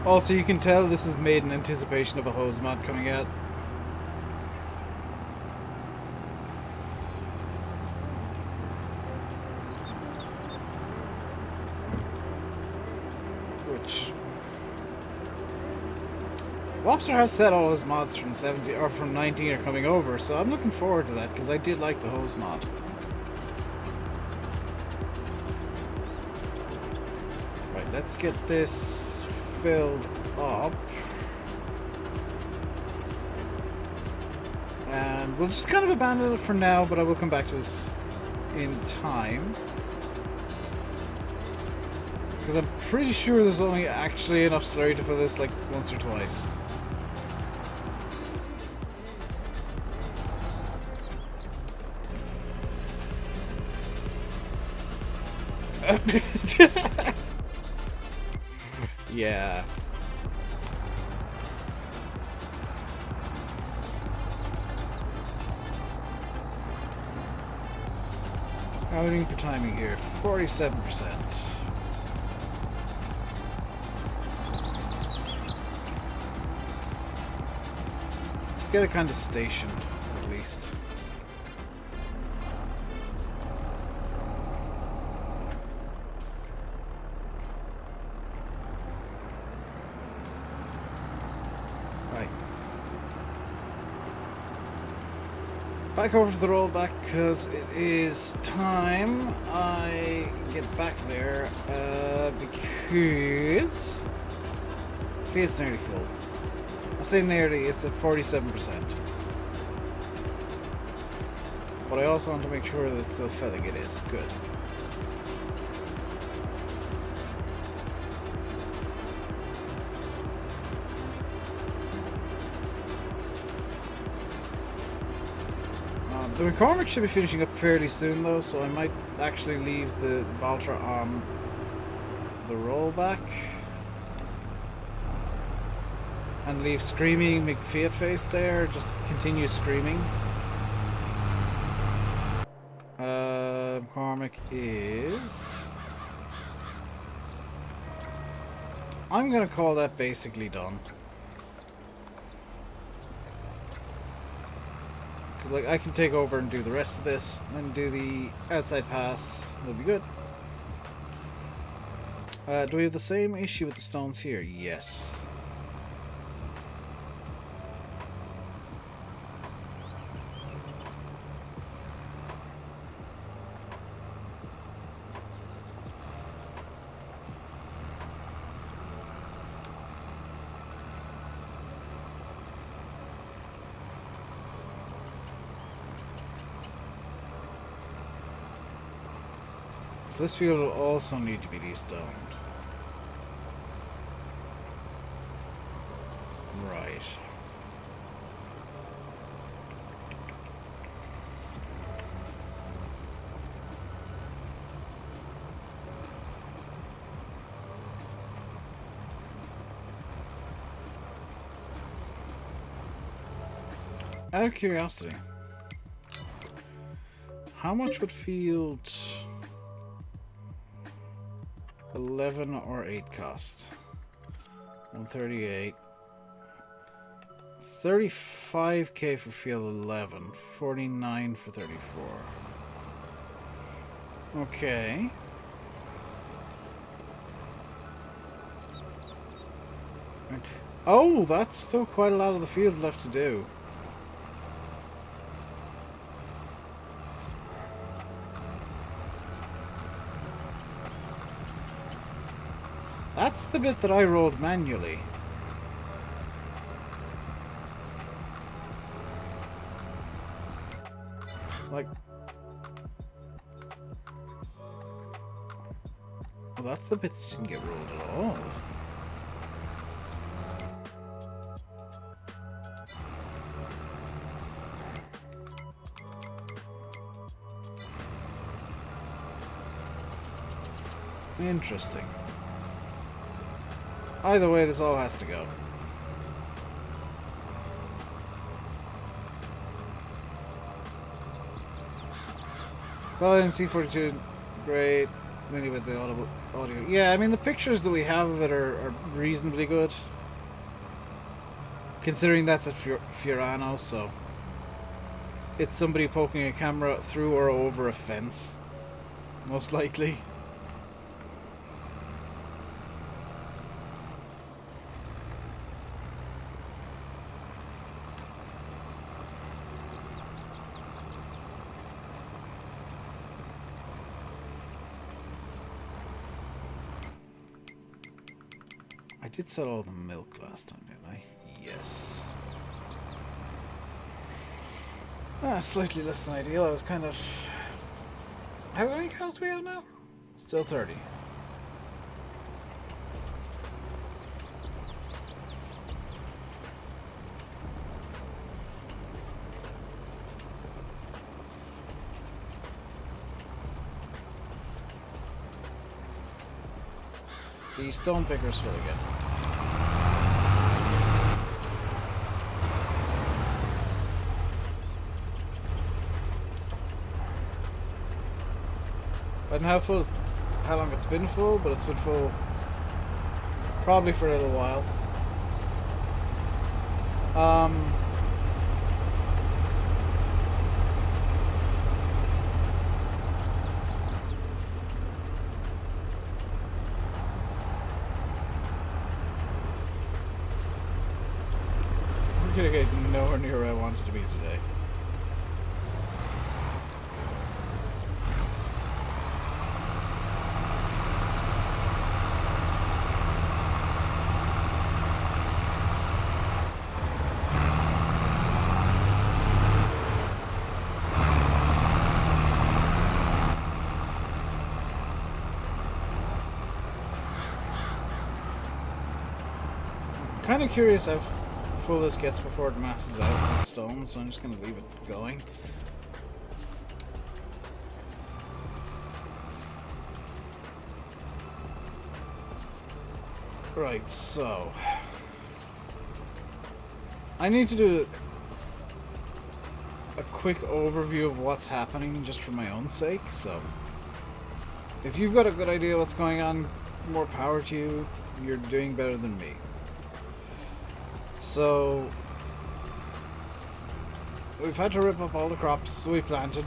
Also, you can tell this is made in anticipation of a hose mod coming out. Wopster has said all his mods from 17 or from 19 are coming over, so I'm looking forward to that because I did like the hose mod. Right, let's get this filled up. And we'll just kind of abandon it for now, but I will come back to this in time. Because I'm pretty sure there's only actually enough slurry to fill this like once or twice. Yeah. How are we doing for timing here? 47%. Let's get it kind of stationed, at least. Back over to the rollback because it is time I get back there because Fiat's nearly full. I say nearly, it's at 47%. But I also want to make sure that it's still filling. It is. Good. The McCormick should be finishing up fairly soon though, so I might actually leave the Valtra on the rollback. And leave Screaming McFiat Face there, just continue screaming. McCormick is... I'm gonna call that basically done. Because like I can take over and do the rest of this, and then do the outside pass. It'll be good. Do we have the same issue with the stones here? Yes. So this field will also need to be destoned. Right. Out of curiosity, how much would field 11 or 8 cost? 138. 35k for field 11. 49 for 34. Okay. Oh, that's still quite a lot of the field left to do. That's the bit that I rolled manually. Like... well, that's the bit that didn't get rolled at all. Interesting. Either way, this all has to go. Well, in C42, great. Mainly with the audio. Yeah, I mean, the pictures that we have of it are reasonably good. Considering that's a Fiorano, so... it's somebody poking a camera through or over a fence. Most likely. I did sell all the milk last time, didn't I? Yes. Slightly less than ideal. I was kind of... how many cows do we have now? Still 30. The stone picker's full again. I don't know how long it's been full, but it's been full probably for a little while. I'm gonna get nowhere near where I wanted to be today. Kind of curious how full this gets before it masses out with stones, so I'm just going to leave it going. Right, so I need to do a quick overview of what's happening just for my own sake, so if you've got a good idea what's going on, more power to you. You're doing better than me. So we've had to rip up all the crops we planted,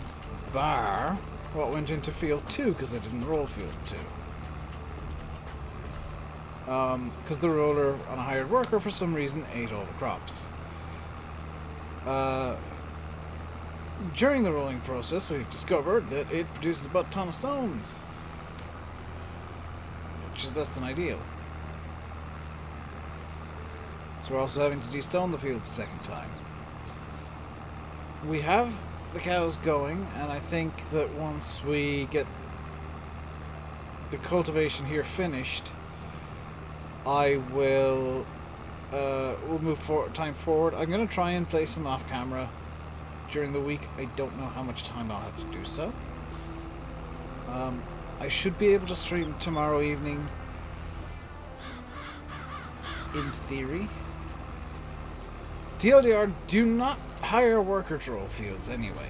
bar what went into field 2 because I didn't roll field 2. Because the roller on a hired worker for some reason ate all the crops. During the rolling process, we've discovered that it produces about a ton of stones, which is less than ideal. So we're also having to de-stone the field a second time. We have the cows going, and I think that once we get the cultivation here finished, I will we'll move time forward. I'm going to try and play some off camera during the week. I don't know how much time I'll have to do so. I should be able to stream tomorrow evening, in theory. TLDR, do not hire worker to roll fields anyway.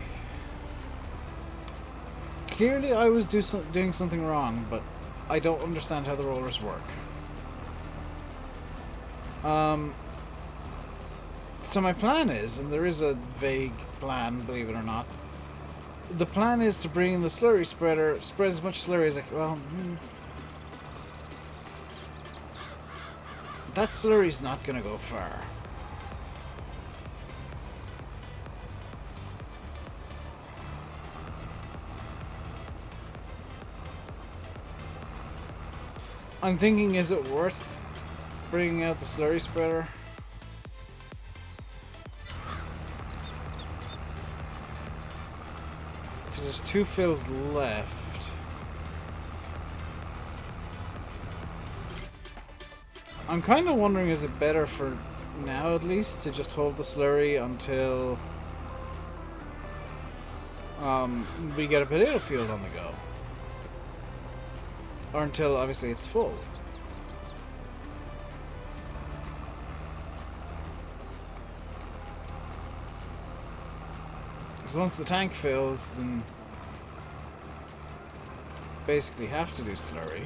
Clearly I was doing something wrong, but I don't understand how the rollers work. So my plan is, and there is a vague plan, believe it or not, the plan is to bring in the slurry spreader, spread as much slurry as I can. Well, that slurry's not going to go far. I'm thinking, is it worth bringing out the slurry spreader? Because there's 2 fills left. I'm kind of wondering, is it better for now at least to just hold the slurry until we get a potato field on the go? Or until, obviously, it's full. Because once the tank fills, then basically have to do slurry.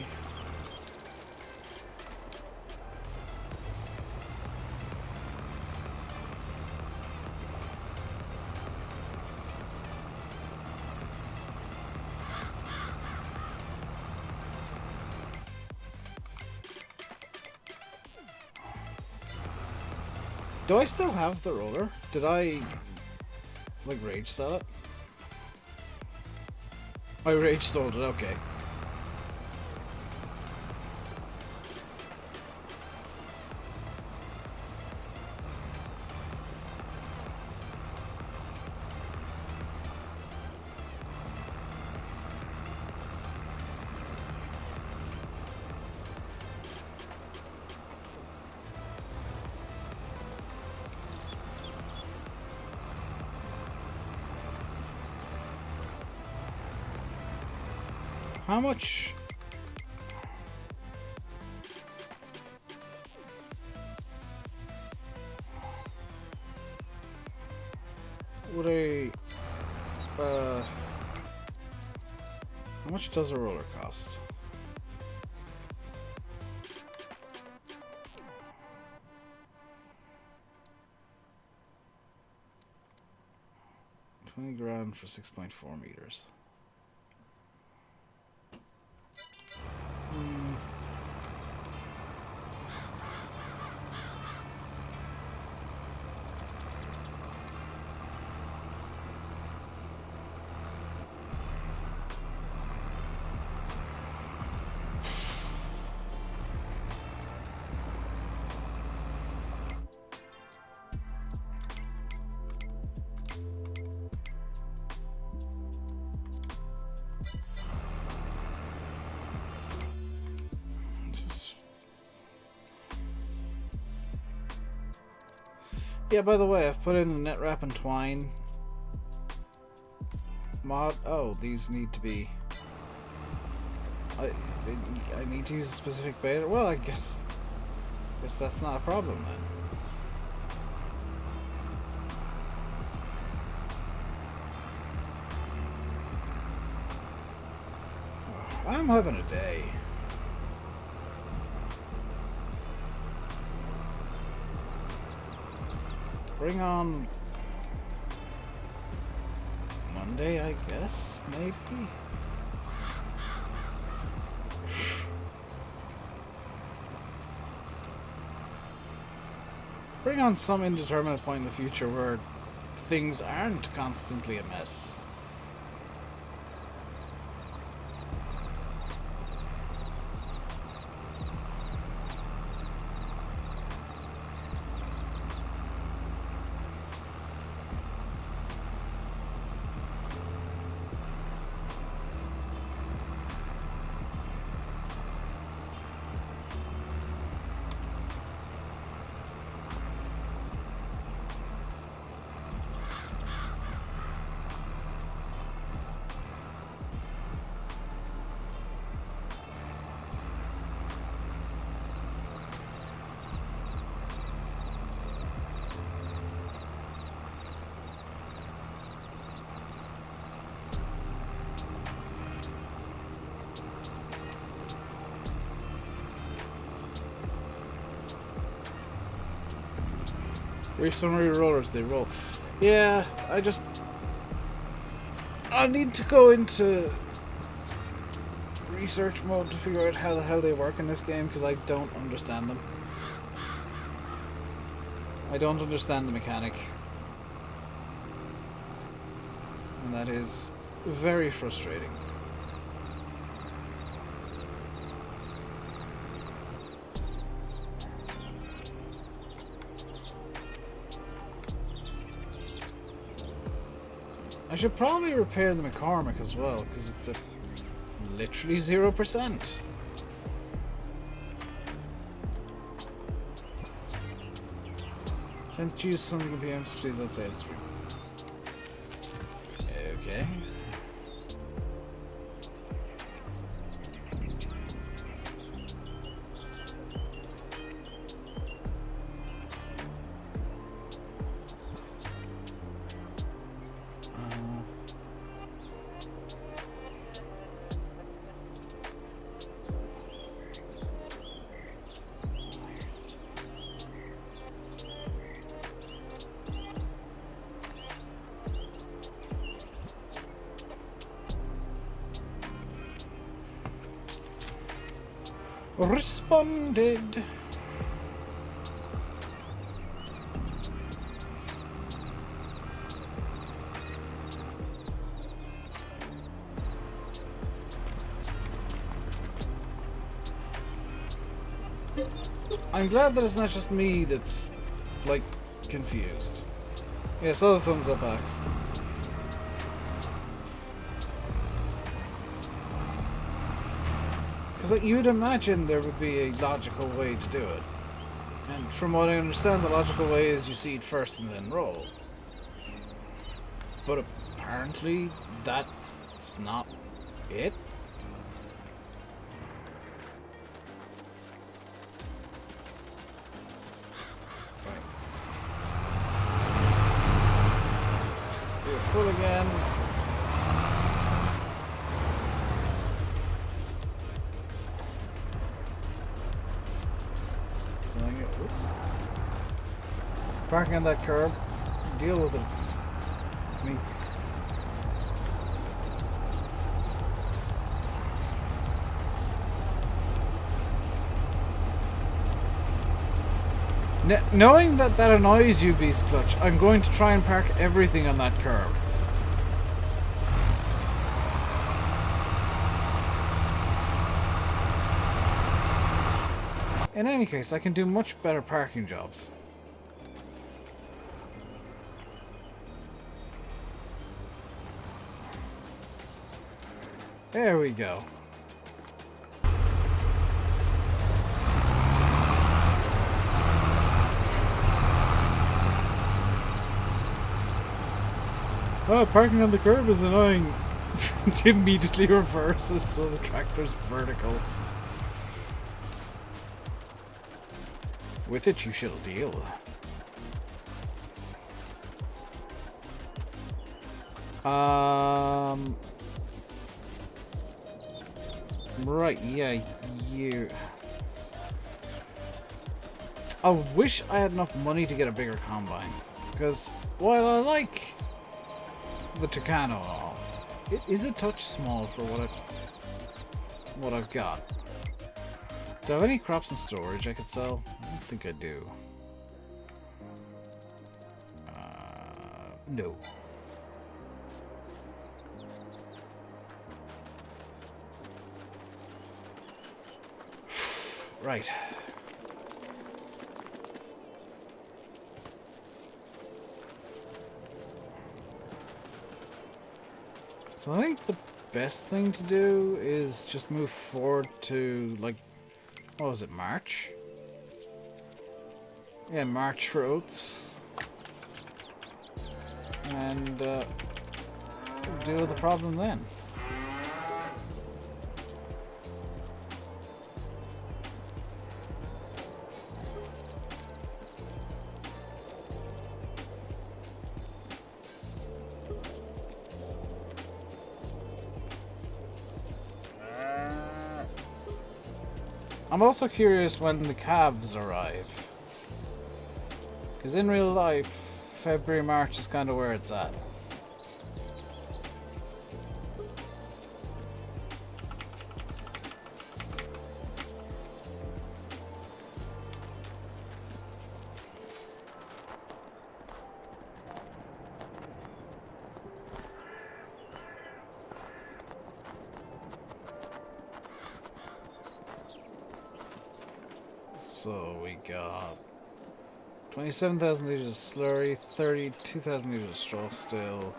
Do I still have the roller? Did I, like, rage sell it? I rage sold it, okay. How much? Would how much does a roller cost? $20,000 for 6.4 meters. Yeah, by the way, I've put in the net wrap and twine mod. Oh, these need to be... I need to use a specific beta. Well, I guess Guess that's not a problem then. Oh, I'm having a day. Bring on Monday, I guess, maybe? Bring on some indeterminate point in the future where things aren't constantly a mess. Reef summary rollers, they roll. Yeah, I need to go into research mode to figure out how the hell they work in this game, because I don't understand them. I don't understand the mechanic. And that is very frustrating. I should probably repair the McCormick as well, because it's at literally 0%. Sent you some PMs, please don't say it's true. Okay. Responded. I'm glad that it's not just me that's, like, confused. Yes, other thumbs up, Axe. Because like, you'd imagine there would be a logical way to do it. And from what I understand, the logical way is you seed first and then roll. But apparently, that's not it. Right. We're full again. Parking on that curb. Deal with it. It's me. Knowing that that annoys you, Beast Clutch, I'm going to try and park everything on that curb. In any case, I can do much better parking jobs. There we go. Oh, parking on the curb is annoying. It immediately reverses so the tractor's vertical. With it you shall deal. Right, yeah, you... I wish I had enough money to get a bigger combine. Because while I like the Tucano and all, it is a touch small for what I've got. Do I have any crops in storage I could sell? I don't think I do. No. Right. So I think the best thing to do is just move forward to, like, what was it, March? Yeah, March for oats. And deal with the problem then. I'm also curious when the calves arrive. Because in real life, February, March is kind of where it's at. So we got 27,000 liters of slurry, 32,000 liters of straw still,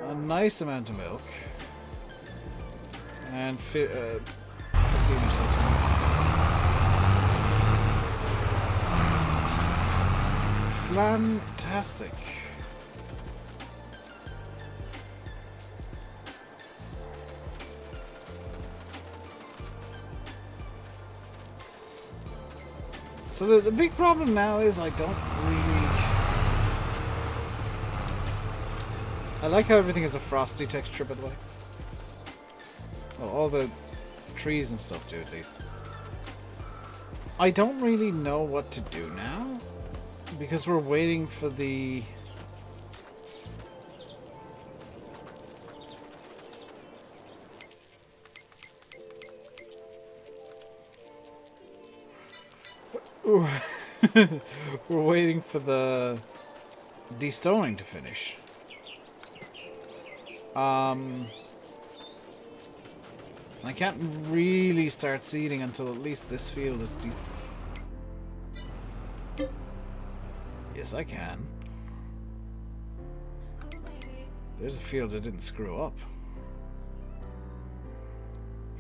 a nice amount of milk, and 15 or so tons of fantastic. So the big problem now is I don't really... I like how everything has a frosty texture, by the way. Well, all the trees and stuff do, at least. I don't really know what to do now, because we're waiting for the... We're waiting for the destoning to finish. I can't really start seeding until at least this field is Yes, I can. There's a field I didn't screw up.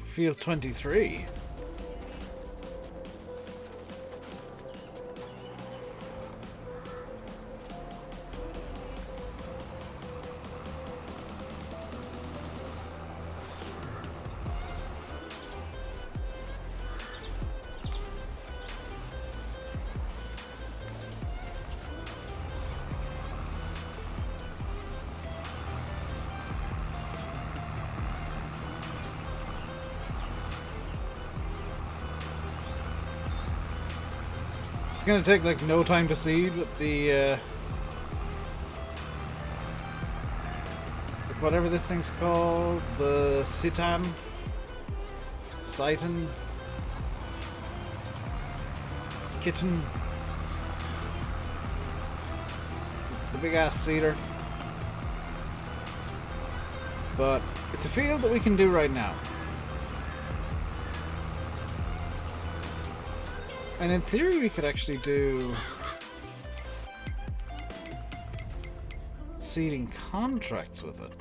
Field 23. It's gonna take like no time to seed with the like whatever this thing's called, the Citan, Kitten, the big ass seeder. But it's a field that we can do right now. And in theory, we could actually do seeding contracts with it.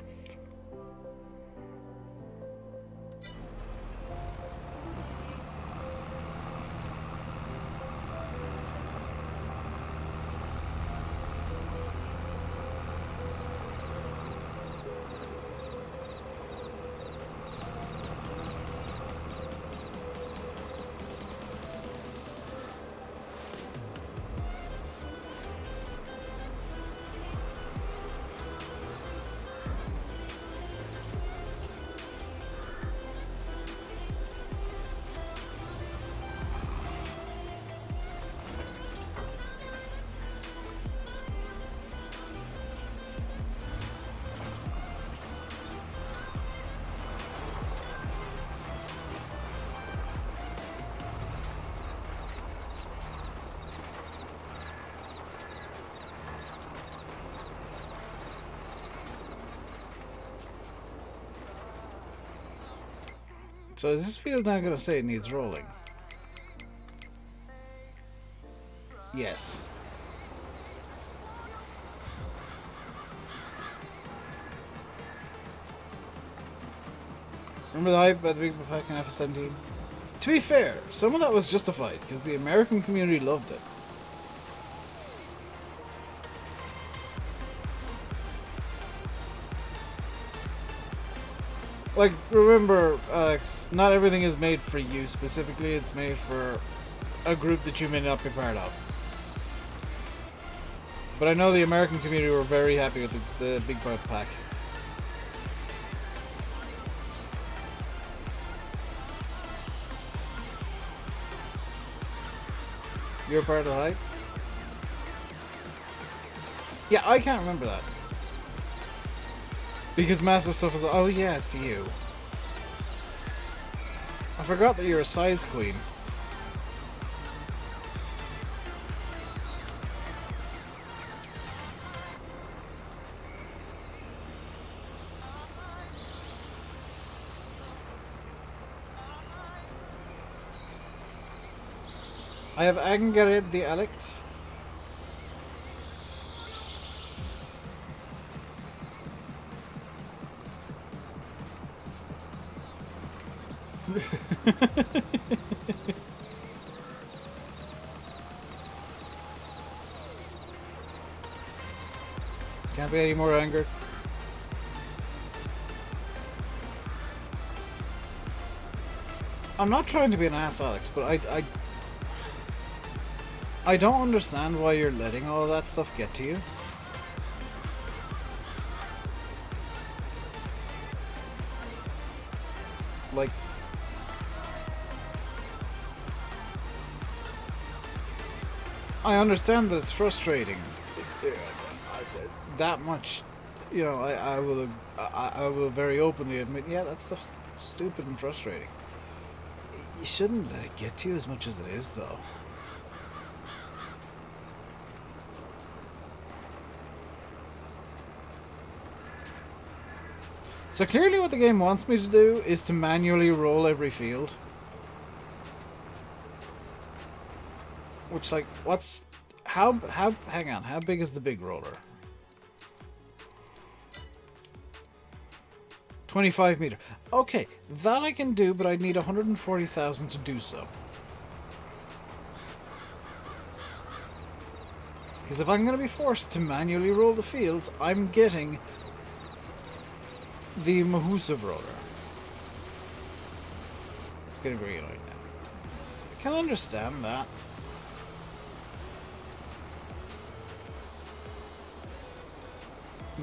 So is this field now going to say it needs rolling? Yes. Remember the hype about the big pack in FS17? To be fair, some of that was justified because the American community loved it. Like, remember, Alex, not everything is made for you specifically, it's made for a group that you may not be part of. But I know the American community were very happy with the big pack. You're part of the hype? Yeah, I can't remember that. Because massive stuff was, oh yeah, it's you. I forgot that you're a size queen. I have angered the Alex. Can't be any more angered. I'm not trying to be an ass, Alex, but I don't understand why you're letting all of that stuff get to you. Like, I understand that it's frustrating. That much, you know, I will very openly admit, yeah, that stuff's stupid and frustrating. You shouldn't let it get to you as much as it is, though. So clearly what the game wants me to do is to manually roll every field. Which, like, what's... hang on, how big is the big roller? 25 meter. Okay, that I can do, but I'd need 140,000 to do so. Because if I'm going to be forced to manually roll the fields, I'm getting the Mahusiv roller. It's getting very annoying now. I can understand that.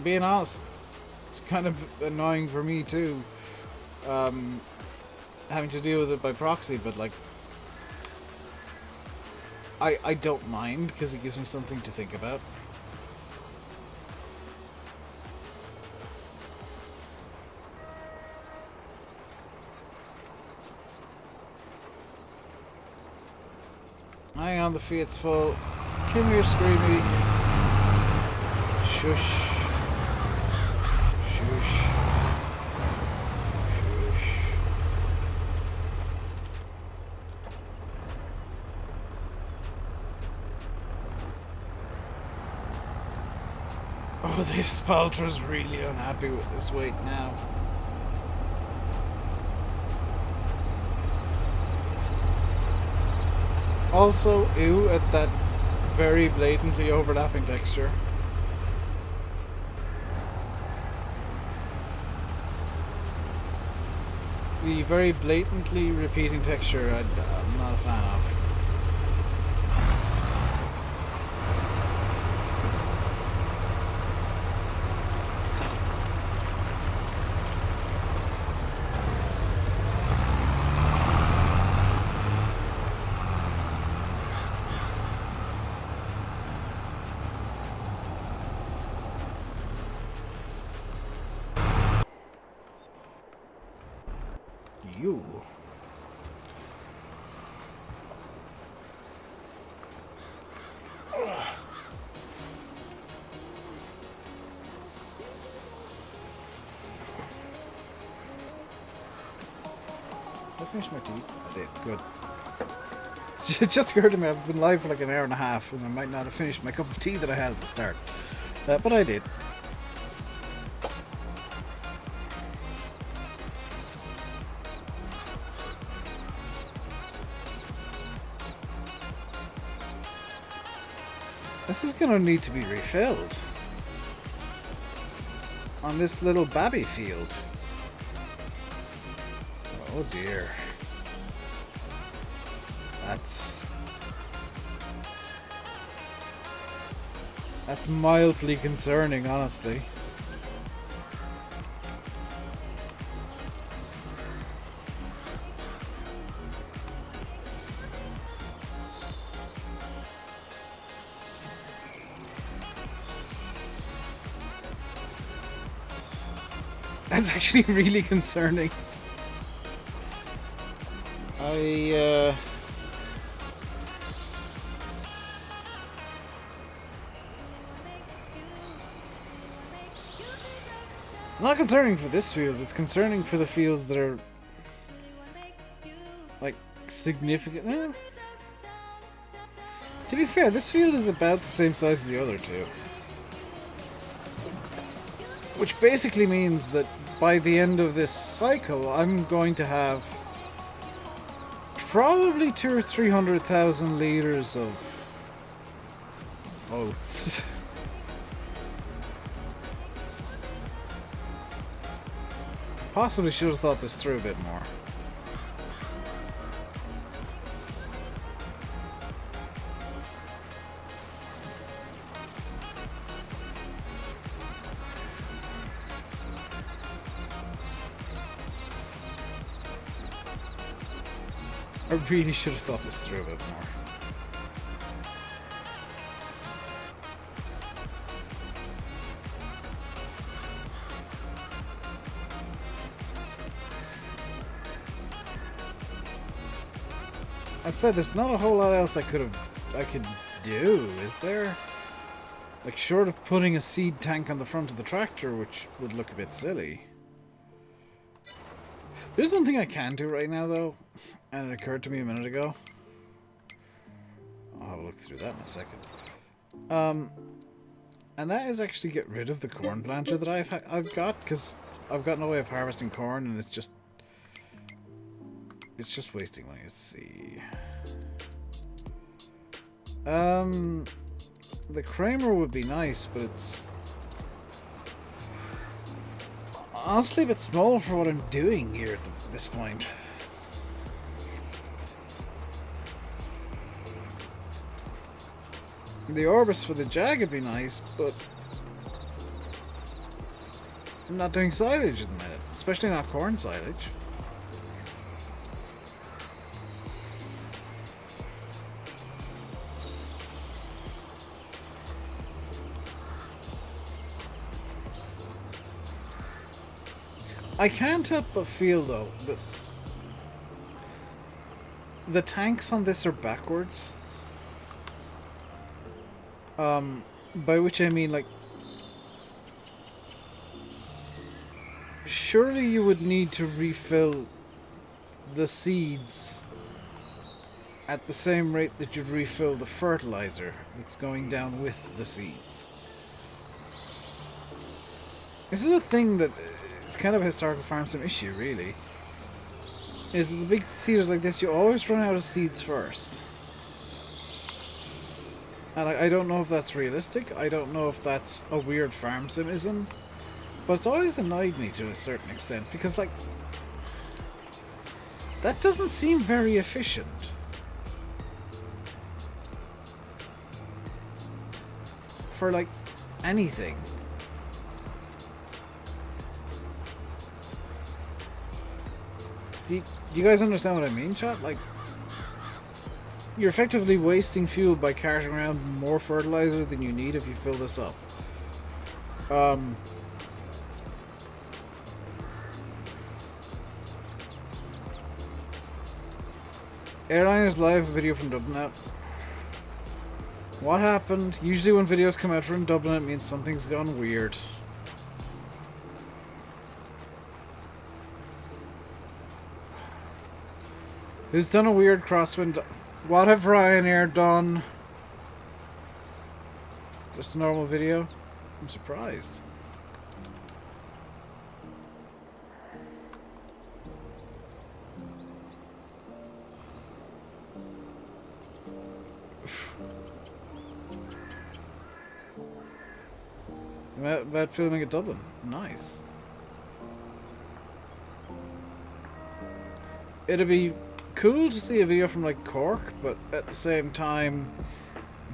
Being honest, it's kind of annoying for me too, having to deal with it by proxy, but like, I don't mind because it gives me something to think about. Hang on, the Fiat's full. Come here, Screamy. Shush. Shush. Shush. Oh, this Valtra's really unhappy with this weight now. Also, ew at that very blatantly overlapping texture. The very blatantly repeating texture I'm not a fan of. You. I finish my tea? I did. Good. It just occurred to me I've been live for like an hour and a half and I might not have finished my cup of tea that I had at the start. But I did. This is going to need to be refilled on this little babby field. Oh dear. That's mildly concerning, honestly. That's actually really concerning. It's not concerning for this field, it's concerning for the fields that are like significant. To be fair, this field is about the same size as the other two. Which basically means that by the end of this cycle, I'm going to have probably 200,000 or 300,000 liters of oats. Possibly should have thought this through a bit more. I really should have thought this through a bit more. I'd say there's not a whole lot else I could do, is there? Like, short of putting a seed tank on the front of the tractor, which would look a bit silly. There's one thing I can do right now, though, and it occurred to me a minute ago. I'll have a look through that in a second. And that is actually get rid of the corn planter that I've got, because I've got no way of harvesting corn, and it's just wasting money. Let's see. The Kramer would be nice, but it's honestly a bit small for what I'm doing here at this point. The Orbis for the Jag would be nice, but I'm not doing silage at the minute, especially not corn silage. I can't help but feel, though, that the tanks on this are backwards. By which I mean, like, surely you would need to refill the seeds at the same rate that you'd refill the fertilizer that's going down with the seeds. This is a thing that it's kind of a historical farm sim issue, really. Is that the big seeders like this, you always run out of seeds first. And I don't know if that's realistic, I don't know if that's a weird farm simism, but it's always annoyed me to a certain extent, because, like, that doesn't seem very efficient. For, like, anything. Do you guys understand what I mean, chat? Like, you're effectively wasting fuel by carting around more fertilizer than you need if you fill this up. Airliners live video from Dublin out. What happened? Usually when videos come out from Dublin, it means something's gone weird. Who's done a weird crosswind? What have Ryanair done? Just a normal video? I'm surprised. About filming at Dublin. Nice. It'd be cool to see a video from like Cork, but at the same time,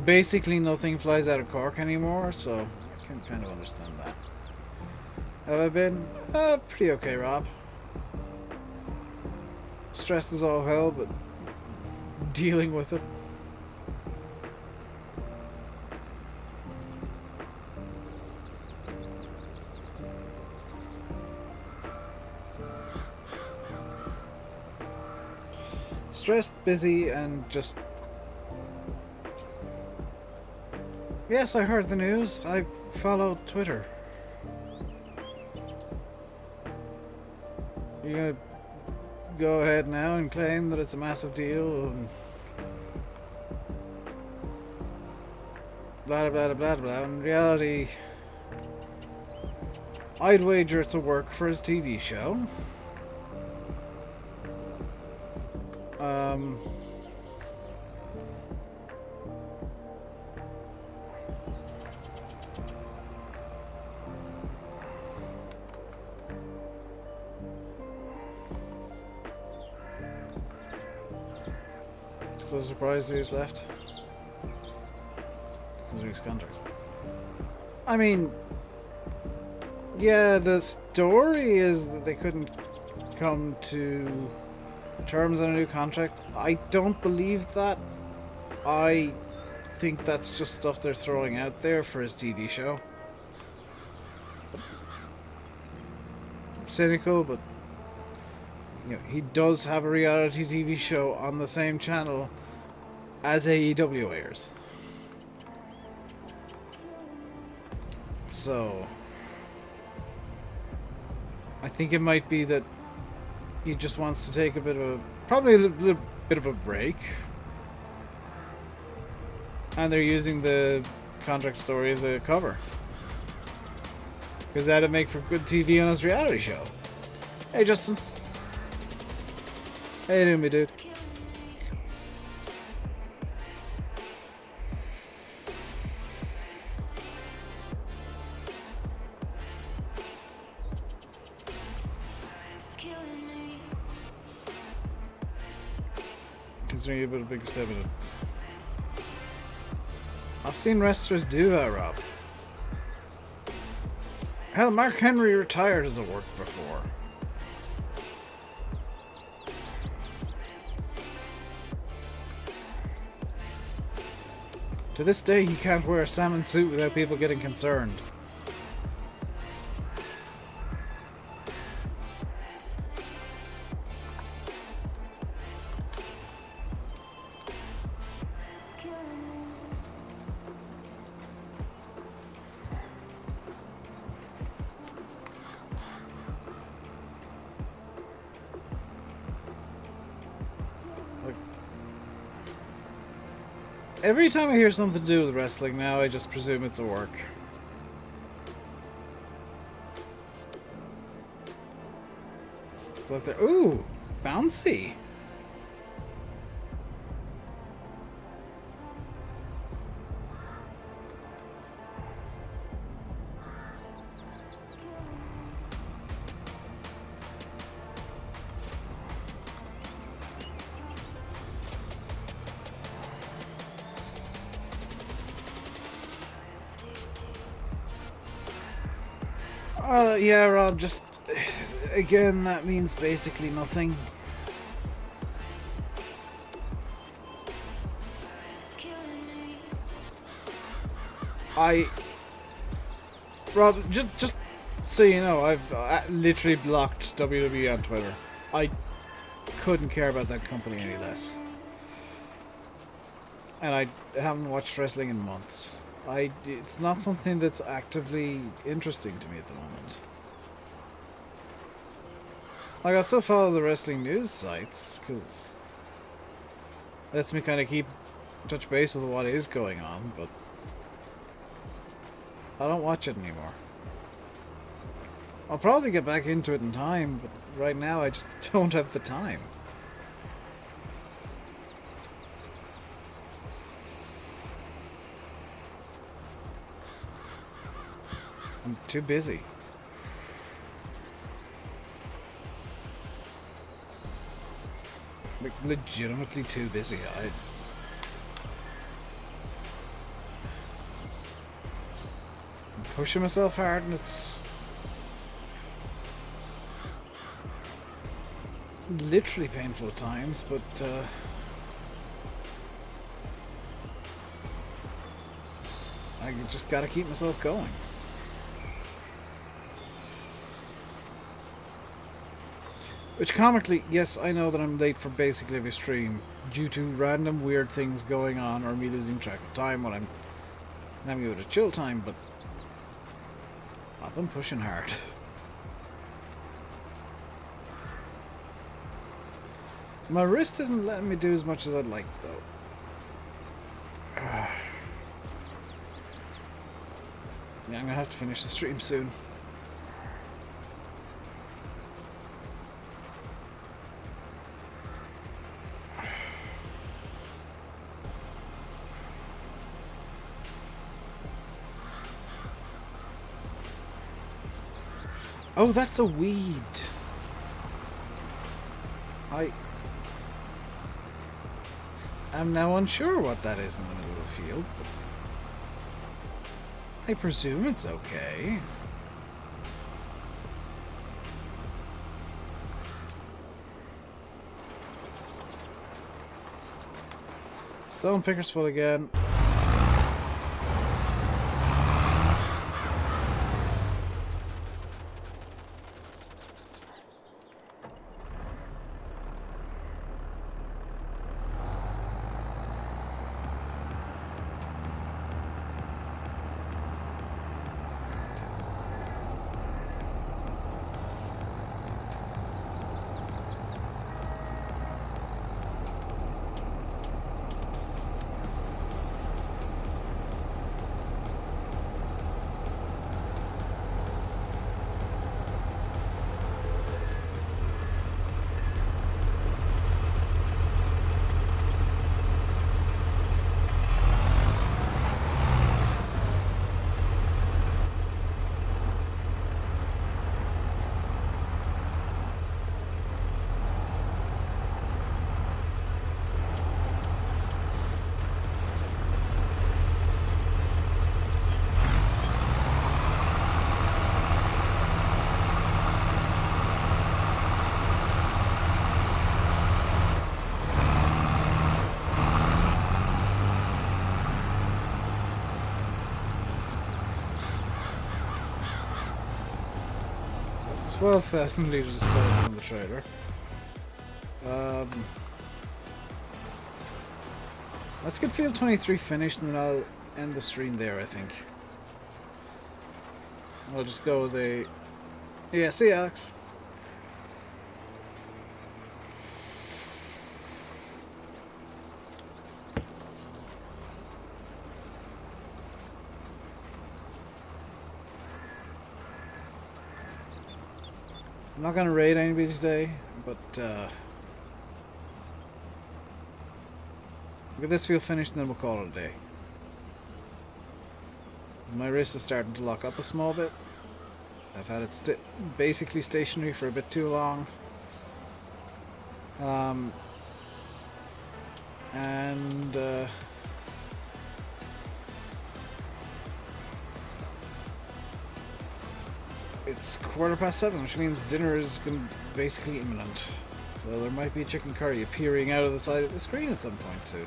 basically nothing flies out of Cork anymore, so I can kind of understand that. Have I been? Pretty okay, Rob. Stressed as all hell, but dealing with it. Stressed, busy, and just... Yes, I heard the news. I follow Twitter. You gonna go ahead now and claim that it's a massive deal and blah blah blah blah blah. In reality, I'd wager it's a work for his TV show. So surprised he's left. Because of his contract. I mean, yeah, the story is that they couldn't come to terms on a new contract. I don't believe that. I think that's just stuff they're throwing out there for his TV show. Cynical, but you know, he does have a reality TV show on the same channel as AEW airs. So I think it might be that he just wants to take a bit of a, probably a little bit of a break. And they're using the contract story as a cover. Because that'd make for good TV on his reality show. Hey, Justin. How you doing, me dude? Considering you a bit of a bigger step in it. I've seen wrestlers do that, Rob. Hell, Mark Henry retired as a work before. To this day, he can't wear a salmon suit without people getting concerned. Every time I hear something to do with wrestling now, I just presume it's a work. So if they're, ooh, bouncy. Yeah, Rob, just... Again, that means basically nothing. Rob, just so you know, I've literally blocked WWE on Twitter. I couldn't care about that company any less. And I haven't watched wrestling in months. It's not something that's actively interesting to me at the moment. Like, I still follow the wrestling news sites, because Lets me kind of keep touch base with what is going on, but I don't watch it anymore. I'll probably get back into it in time, but right now I just don't have the time. I'm too busy. Like, legitimately too busy. I'm pushing myself hard and it's literally painful at times, but I just gotta keep myself going. Which comically, yes, I know that I'm late for basically every stream due to random weird things going on or me losing track of time when I'm having a bit of chill time, but I've been pushing hard. My wrist isn't letting me do as much as I'd like, though. Yeah, I'm gonna have to finish the stream soon. Oh, that's a weed. I'm now unsure what that is in the middle of the field, but I presume it's okay. Stone picker's full again. That's 12,000 litres of stones on the trailer. Let's get field 23 finished and then I'll end the stream there, I think. I'll just go with a... Yeah, see you, Alex. I'm not gonna raid anybody today, but we'll get this field finished and then we'll call it a day. My wrist is starting to lock up a small bit. I've had it basically stationary for a bit too long. It's 7:15, which means dinner is basically imminent. So there might be a chicken curry appearing out of the side of the screen at some point soon.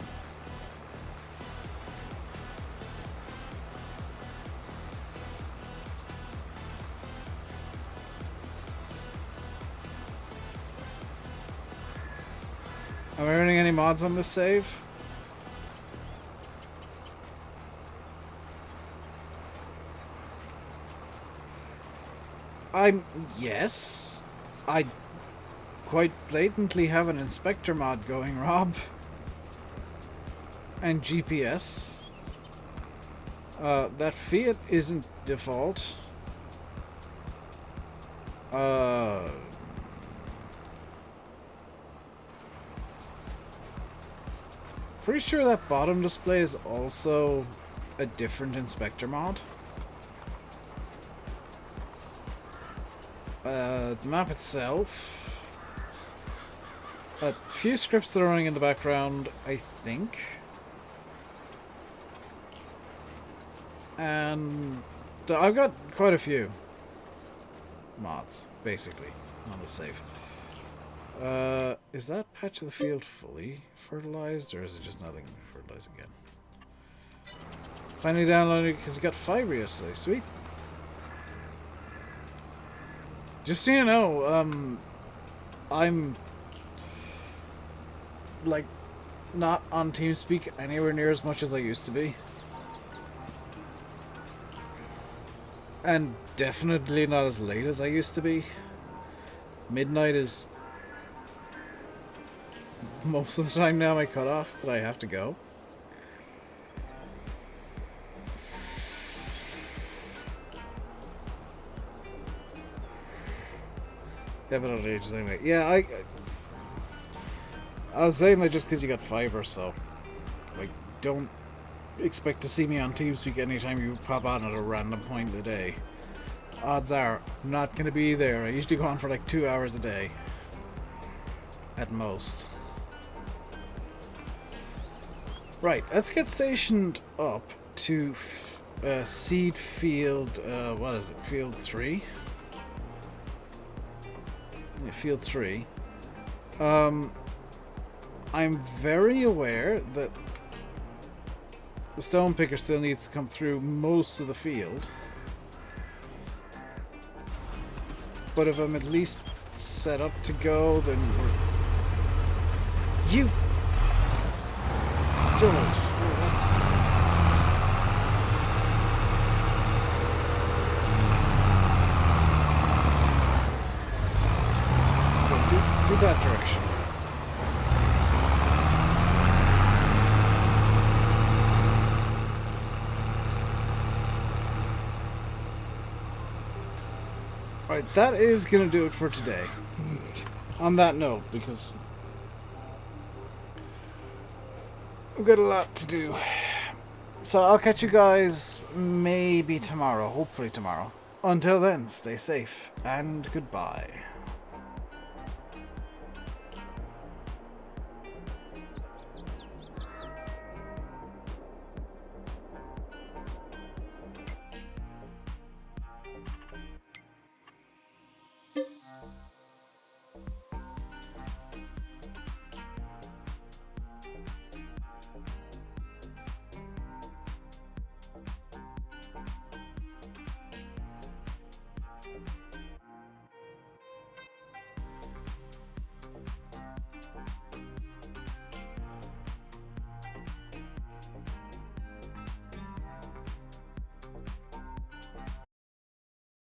Am I running any mods on this save? Yes. I quite blatantly have an inspector mod going, Rob. and GPS. That Fiat isn't default. Pretty sure that bottom display is also a different inspector mod. The map itself. A few scripts that are running in the background, I think. And I've got quite a few mods, basically, on the save. Is that patch of the field fully fertilized, or is it just nothing fertilized again? Finally downloaded because it got fiber yesterday. Sweet. Just so you know, I'm like not on TeamSpeak anywhere near as much as I used to be. And definitely not as late as I used to be. Midnight is most of the time now my cutoff, but I have to go. Yeah, but not ages anyway. Yeah, I was saying that just because you got fiber, so like, don't expect to see me on TeamSpeak anytime you pop on at a random point of the day. Odds are I'm not going to be there. I usually go on for like 2 hours a day at most. Right, let's get stationed up to seed field, what is it, field 3? Yeah, field 3. I'm very aware that the stone picker still needs to come through most of the field. But if I'm at least set up to go, then we're... You... Don't. Oh, that's... Do that direction. Right, that is gonna do it for today. On that note, because I've got a lot to do. So I'll catch you guys maybe tomorrow, hopefully tomorrow. Until then, stay safe and goodbye.